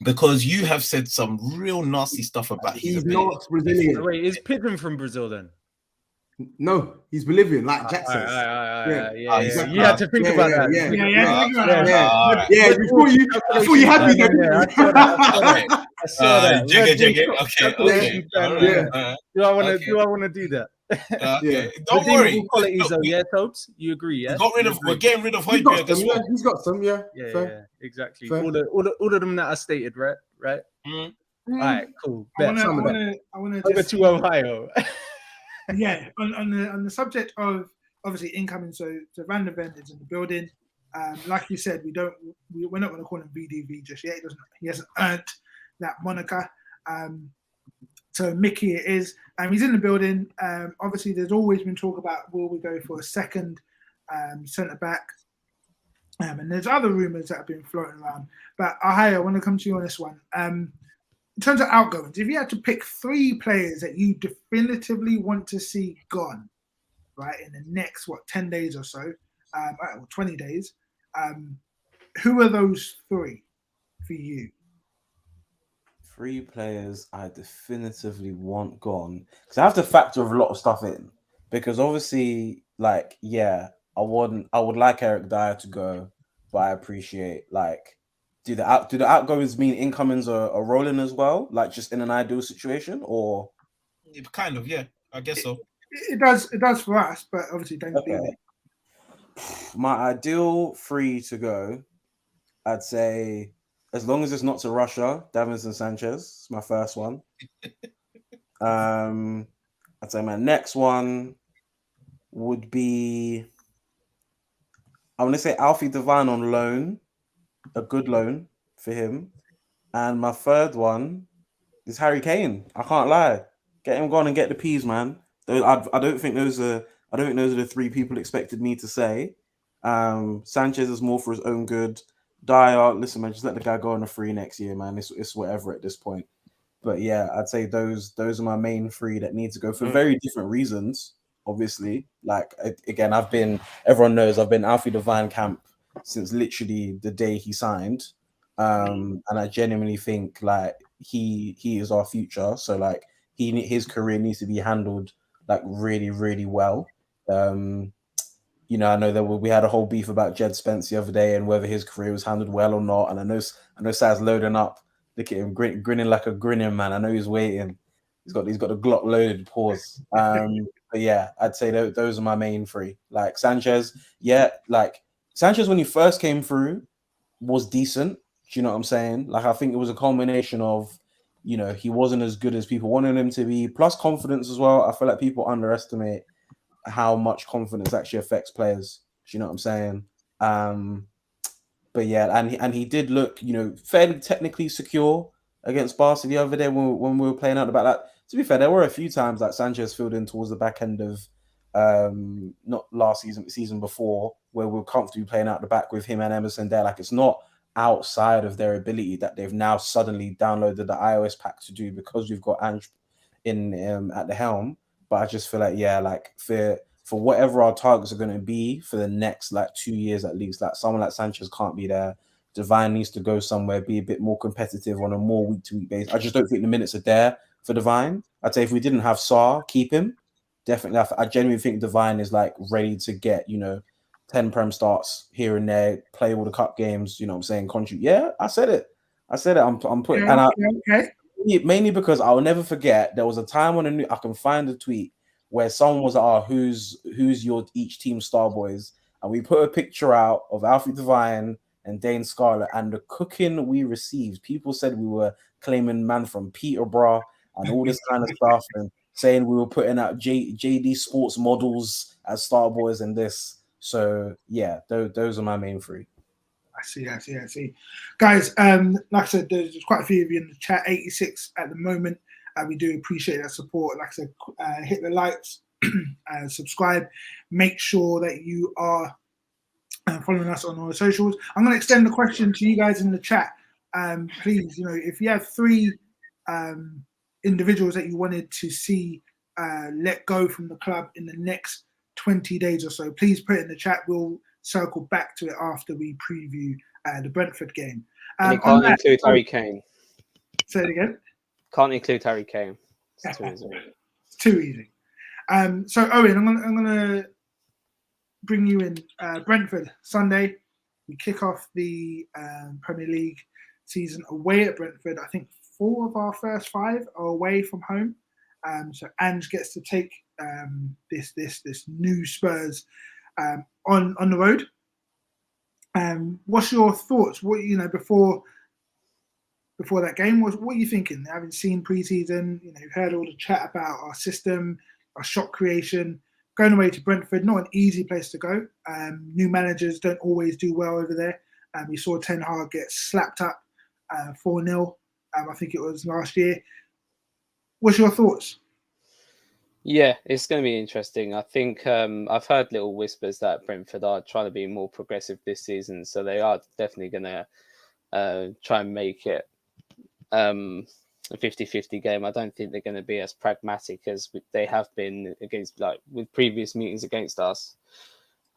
Because you have said some real nasty stuff about his ability. Not Brazilian. Wait, is Pigeon from Brazil then? No, he's Bolivian, like Jack says. Yeah. You had to think about that. Yeah. Before you had me there. I saw that. Okay. Do I want to do that? Okay. Don't worry. Qualities, though, yeah, Tobes? You agree, yeah? We're getting rid of He's Højbjerg got as well. some, he's got some, yeah. Yeah, exactly. Fair. All of them that I stated, right? Mm. All right, cool. I want to Over to Ohio. Yeah, on the subject of obviously incoming, so Van der Ven is in the building. Like you said, we're not going to call him VDV just yet. He hasn't earned that moniker. So Mickey it is. He's in the building. Obviously, there's always been talk about will we go for a second centre back. And there's other rumours that have been floating around. But I want to come to you on this one. In terms of outgoings, if you had to pick 3 players that you definitively want to see gone, right, in the next, 10 days or so, or 20 days, who are those 3 for you? 3 players I definitively want gone. Because I have to factor a lot of stuff in. Because obviously, I would like Eric Dyer to go, but I appreciate, do the outgoings mean incomings are rolling as well? Like just in an ideal situation, or kind of, yeah. I guess so. It does for us, but obviously don't do it. My ideal 3 to go, I'd say, as long as it's not to Russia, Davinson Sanchez is my first one. I'd say my next one would be, I want to say Alfie Devine on loan, a good loan for him. And my third one is Harry Kane. I can't lie. Get him gone and get the peas, man. I don't think those are the 3 people expected me to say. Sanchez is more for his own good. Dyer, listen, man, just let the guy go on a free next year, man. It's whatever at this point. But yeah, I'd say those are my main 3 that need to go for very different reasons. Obviously, again, everyone knows I've been Alfie Devine camp since literally the day he signed, and I genuinely think he is our future. So his career needs to be handled really, really well. I know that we had a whole beef about Jed Spence the other day and whether his career was handled well or not. And I know Saz loading up. Look at him grinning like a grinning man. I know he's waiting. He's got the Glock loaded. Pause. But yeah, I'd say those are my main 3. Sanchez, Sanchez when he first came through was decent. Do you know what I'm saying? I think it was a combination of, he wasn't as good as people wanted him to be, plus confidence as well. I feel like people underestimate how much confidence actually affects players. Do you know what I'm saying? But yeah, and he did look, fairly technically secure against Barca the other day when we were playing out about that. To be fair, there were a few times that Sanchez filled in towards the back end of not last season, but season before, where we were comfortably playing out the back with him and Emerson there. It's not outside of their ability that they've now suddenly downloaded the iOS pack to do because we've got Ange in at the helm. But I just feel for whatever our targets are going to be for the next 2 years at least, someone like Sanchez can't be there. Devine needs to go somewhere, be a bit more competitive on a more week-to-week basis. I just don't think the minutes are there for Devine. I'd say if we didn't have Sarr, keep him. Definitely. I genuinely think Devine is ready to get, 10 Prem starts here and there, play all the cup games, you know what I'm saying, contribute. Yeah, I said it. I'm putting Okay. Mainly because I'll never forget there was a time when I can find a tweet where someone was like, who's your each team star boys? And we put a picture out of Alfie Devine and Dane Scarlett, and the cooking we received. People said we were claiming man from Peterborough and all this kind of stuff, and saying we were putting out JD Sports models as star boys and this. So yeah, those are my main 3. I see. Guys, like I said, there's quite a few of you in the chat, 86 at the moment. We do appreciate that support. Like I said, hit the likes, subscribe. Make sure that you are following us on all the socials. I'm going to extend the question to you guys in the chat. Please, if you have 3 individuals that you wanted to see let go from the club in the next 20 days or so, please put it in the chat. We'll circle back to it after we preview the Brentford game. And you can't include Harry Kane. Say it again. Can't include Harry Kane. It's too easy. It's too easy. So Owen, I'm gonna bring you in. Brentford Sunday. We kick off the Premier League season away at Brentford. I think 4 of our first 5 are away from home. So Ange gets to take this new Spurs on the road. What's your thoughts? What before that game, what are you thinking? Having seen preseason, you've heard all the chat about our system, our shot creation. Going away to Brentford, not an easy place to go. New managers don't always do well over there. We saw Ten Hag get slapped up 4-0. I think it was last year. What's your thoughts? Yeah, it's going to be interesting. I think I've heard little whispers that Brentford are trying to be more progressive this season, so they are definitely going to try and make it a 50-50 game. I don't think they're going to be as pragmatic as they have been against, like, with previous meetings against us.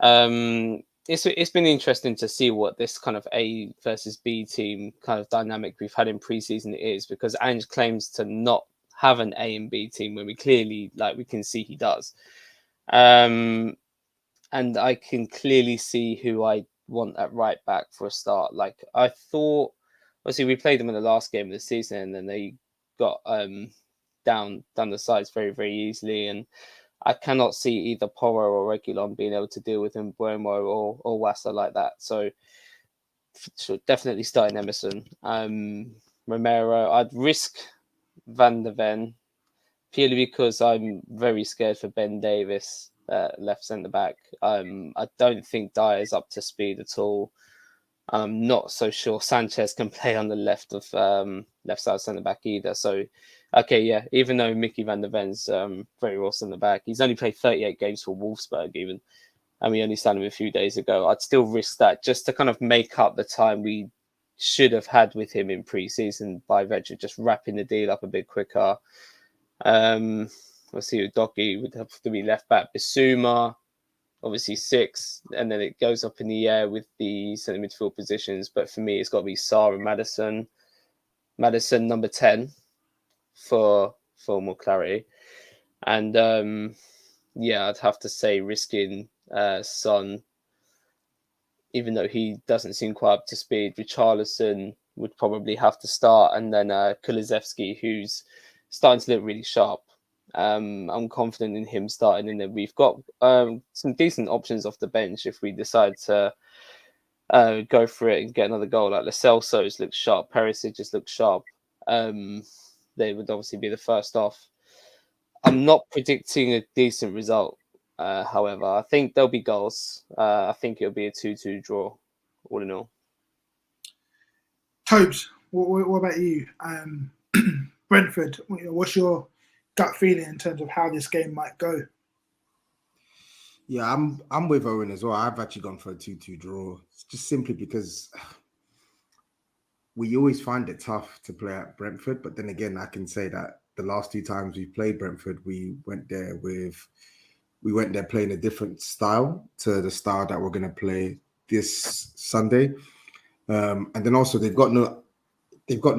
It's been interesting to see what this kind of A versus B team kind of dynamic we've had in preseason is, because Ange claims to not have an A and B team when we clearly, we can see he does. And I can clearly see who I want at right back for a start. Like, I thought, obviously we played them in the last game of the season and then they got down the sides very, very easily. And I cannot see either Porro or Reguilon being able to deal with Mbeumo or Wassa like that. So definitely starting Emerson. Romero, I'd risk Van der Ven purely because I'm very scared for Ben Davis, left centre back. I don't think Dyer's up to speed at all. I'm not so sure Sanchez can play on the left side centre back either. So, okay, yeah, even though Mickey Van der Ven's very well centre back, he's only played 38 games for Wolfsburg even, and we only signed him a few days ago. I'd still risk that just to kind of make up the time we should have had with him in pre-season by virtue of just wrapping the deal up a bit quicker. We'll see with Docky would have to be left back. Bissouma, obviously 6, and then it goes up in the air with the centre midfield positions. But for me, it's got to be Sarr and Maddison. Maddison number 10 for more clarity. And I'd have to say risking Son, even though he doesn't seem quite up to speed. Richarlison would probably have to start, and then Kulusevski, who's starting to look really sharp. I'm confident in him starting, and then we've got some decent options off the bench if we decide to go for it and get another goal. Like Lo Celso's looks sharp, Perisic just looks sharp. They would obviously be the first off. I'm not predicting a decent result. However, I think there'll be goals. I think it'll be a 2-2 draw, all in all. Tobes, what about you? Brentford, what's your gut feeling in terms of how this game might go? Yeah, I'm with Owen as well. I've actually gone for a 2-2 draw, just simply because we always find it tough to play at Brentford. But then again, I can say that the last 2 times we played Brentford, we went there playing a different style to the style that we're going to play this Sunday. And then also they've got no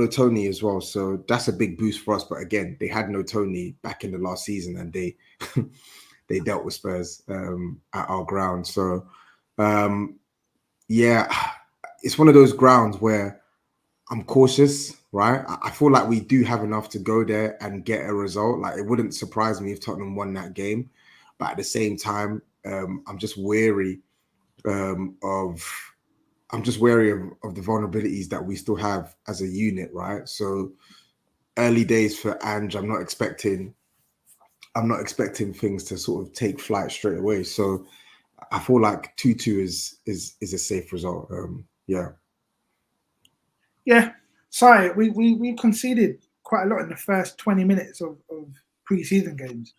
Tony as well, so that's a big boost for us. But again, they had no Tony back in the last season, and they they dealt with Spurs at our ground. So it's one of those grounds where I'm cautious, right? I feel like we do have enough to go there and get a result. Like, it wouldn't surprise me if Tottenham won that game, but at the same time, I'm just wary of the vulnerabilities that we still have as a unit, right? So early days for Ange, I'm not expecting things to sort of take flight straight away. So I feel like 2-2 is a safe result. Yeah. Yeah, sorry, we conceded quite a lot in the first 20 minutes of pre-season games.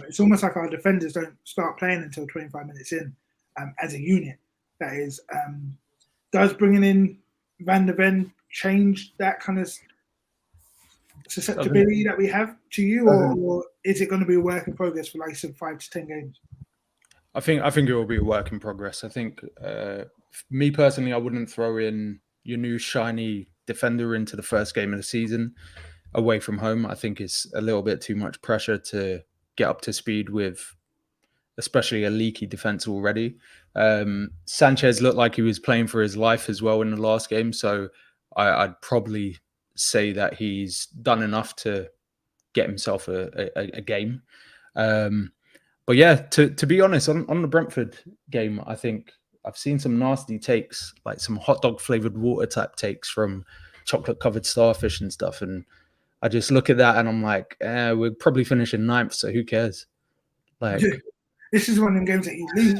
It's almost like our defenders don't start playing until 25 minutes in as a unit. That is, does bringing in Van der Ven change that kind of susceptibility that we have to you, or is it going to be a work in progress for like I said, 5 to 10 games? I think it will be a work in progress. I think me personally, I wouldn't throw in your new shiny defender into the first game of the season away from home. I think it's a little bit too much pressure to get up to speed with, especially a leaky defense already. Sanchez looked like he was playing for his life as well in the last game, so I'd probably say that he's done enough to get himself a game. But yeah, to be honest, on the Brentford game, I think I've seen some nasty takes, like some hot dog flavored water type takes from chocolate covered starfish and stuff. And I just look at that and I'm like, we're probably finishing 9th, so who cares? Like, this is one of the games that you lose.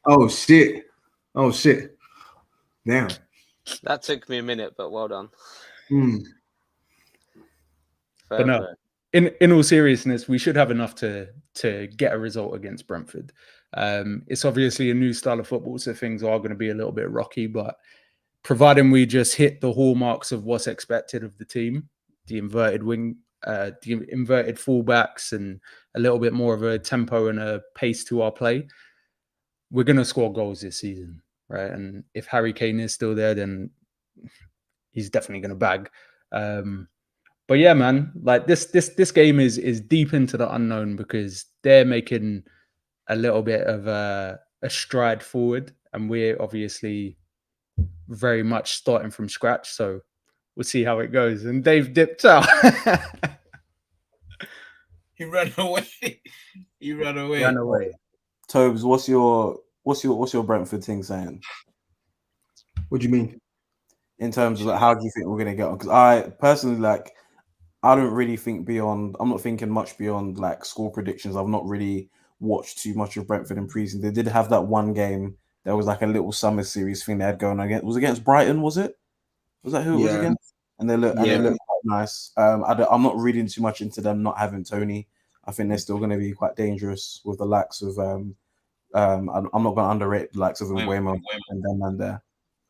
Oh shit! Damn. That took me a minute, but well done. But no, in all seriousness, we should have enough to get a result against Brentford. It's obviously a new style of football, so things are going to be a little bit rocky, but providing we just hit the hallmarks of what's expected of the team, the inverted fullbacks and a little bit more of a tempo and a pace to our play, we're going to score goals this season, right? And if Harry Kane is still there, then he's definitely going to bag. But yeah, man, like this game is deep into the unknown because they're making a little bit of a stride forward, and we're obviously very much starting from scratch. So we'll see how it goes. And Dave dipped out. He ran away. Ran away. Tobes, what's your Brentford thing saying? What do you mean? In terms of like, how do you think we're gonna get on? Because I personally I don't really think beyond. I'm not thinking much beyond like score predictions. I've not really watched too much of Brentford in preseason. They did have that one game. There was like a little summer series thing they had going on. It was against Brighton, was it? Was that who it was against? And they looked quite nice. I'm not reading too much into them not having Tony. I think they're still going to be quite dangerous with the likes of. I'm not going to underrate the likes of Mbeumo and them and there.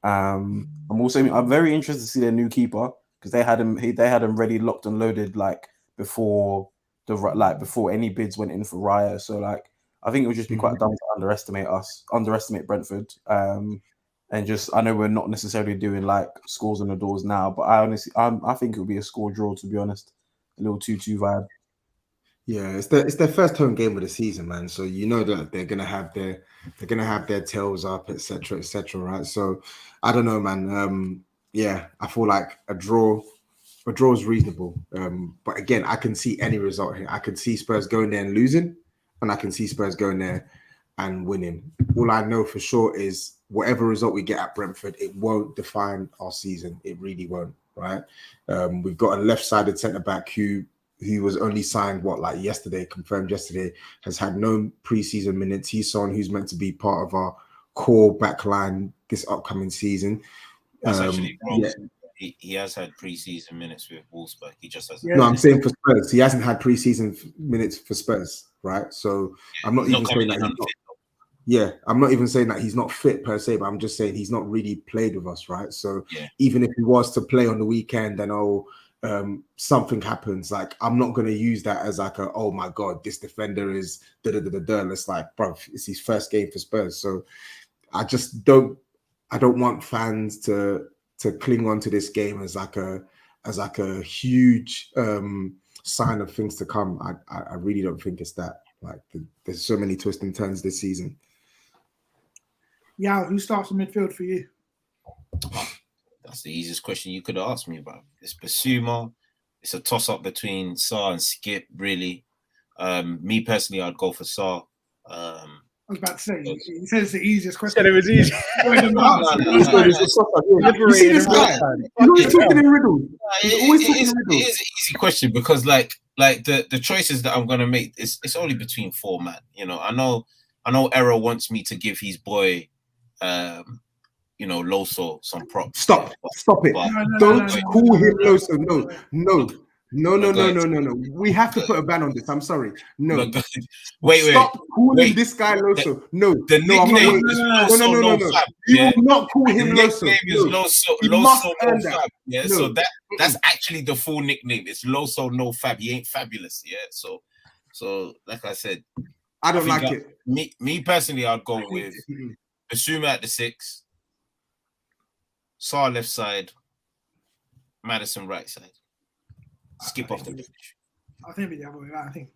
I'm very interested to see their new keeper because they had him ready, locked and loaded like before any bids went in for Raya. So like I think it would just be quite dumb to underestimate Brentford. And just I know we're not necessarily doing like scores on the doors now, but I think it would be a score draw, to be honest. A little 2-2 vibe. Yeah, it's their first home game of the season, man. So you know that they're gonna have their tails up, etc., right? So I don't know, man. Yeah, I feel like a draw is reasonable. But again, I can see any result here. I could see Spurs going there and losing, and I can see Spurs going there and winning. All I know for sure is whatever result we get at Brentford, it won't define our season. It really won't, right? We've got a left-sided centre-back who was only signed, confirmed yesterday, has had no preseason minutes. He's someone who's meant to be part of our core backline this upcoming season. That's actually wrong. Yeah. He has had preseason minutes with Wolfsburg. He just hasn't. No, I'm saying for Spurs. He hasn't had preseason minutes for Spurs, right? So I'm not even saying that he's not. Yeah, I'm not even saying that he's not fit per se, but I'm just saying he's not really played with us, right? So even if he was to play on the weekend, then something happens. Like I'm not going to use that as like oh my god, this defender is da-da-da-da-da. It's like, bro, it's his first game for Spurs. So I just don't want fans to cling on to this game as like a huge sign of things to come. I really don't think it's that. Like there's so many twists and turns this season. Yeah, who starts in midfield for you? That's the easiest question you could have asked me about. It's Basuma. It's a toss-up between Sarr and Skip, really. Me personally, I'd go for Sarr. I was about to say, he said it's the easiest question. Said it was easy. It's an easy question because like the choices that I'm gonna make, it's only between 4 man. You know, I know Errol wants me to give his boy Loso some props. Stop it. But- Don't no, call him no. Loso. No. We have to put a ban on this. I'm sorry. No. Look, wait. Stop calling wait. this guy Loso. No. The No, I'm not nickname waiting. is No. Loso no fab. You Yeah? will not call The him Loso. nickname is No. Loso He must no earn that. fab. Yeah, No. so that's actually the full nickname. It's Loso no fab. He ain't fabulous. Yeah, so like I said, I don't like it. Me personally, I'd go with Basuma at the 6, Sarr left side, Madison right side. Skip off the bench. I think it'd be the other way around. I think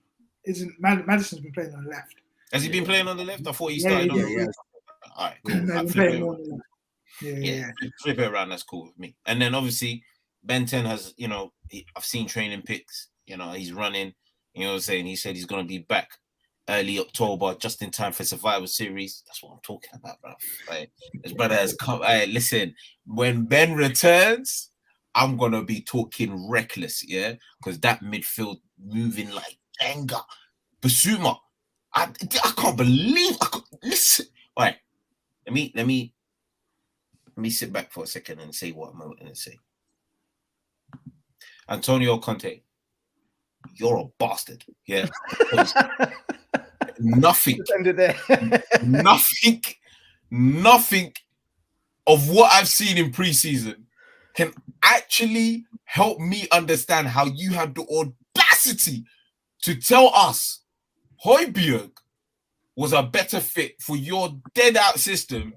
Madison's been playing on the left. Has he been playing on the left? I thought he started on the Yeah. right. All right, cool. No, I'll he's flip playing it more around. on the left. Yeah, flip it around. That's cool with me. And then obviously Ben 10 has, I've seen training pics. He's running. You know what I'm saying? He said he's gonna be back early October, just in time for Survivor Series. That's what I'm talking about, bro. Like, his brother has come. Hey, listen, when Ben returns, I'm gonna be talking reckless, yeah, because that midfield moving like anger. Basuma, I can't believe. Listen, all right. Let me sit back for a second and say what I'm going to say. Antonio Conte, you're a bastard. Yeah. nothing of what I've seen in preseason can actually help me understand how you had the audacity to tell us Højbjerg was a better fit for your dead out system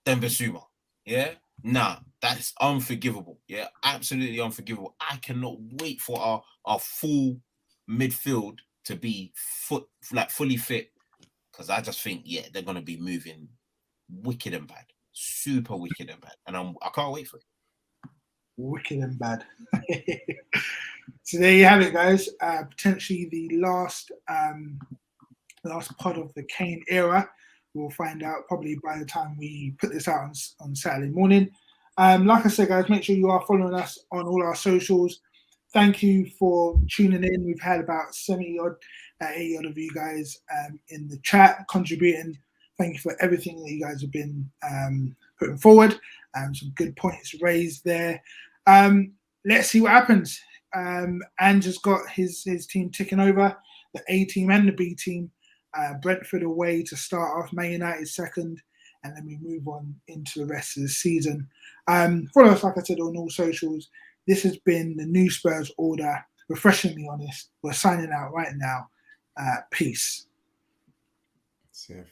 than Basuma. Yeah? Nah, that's unforgivable. Yeah, absolutely unforgivable. I cannot wait for our full midfield to be fully fit, because I just think, they're gonna be moving wicked and bad, super wicked and bad, and I can't wait for it. Wicked and bad. So there you have it, guys. Potentially the last pod of the Kane era. We'll find out probably by the time we put this out on Saturday morning. Like I said, guys, make sure you are following us on all our socials. Thank you for tuning in. We've had about 80 odd of you guys in the chat contributing. Thank you for everything that you guys have been putting forward. Some good points raised there. Let's see what happens. Ange's got his team ticking over, the A team and the B team. Brentford away to start off, Man United second, and then we move on into the rest of the season. Follow us, like I said, on all socials. This has been the New Spurs Order. Refreshingly honest. We're signing out right now. Peace. Safe.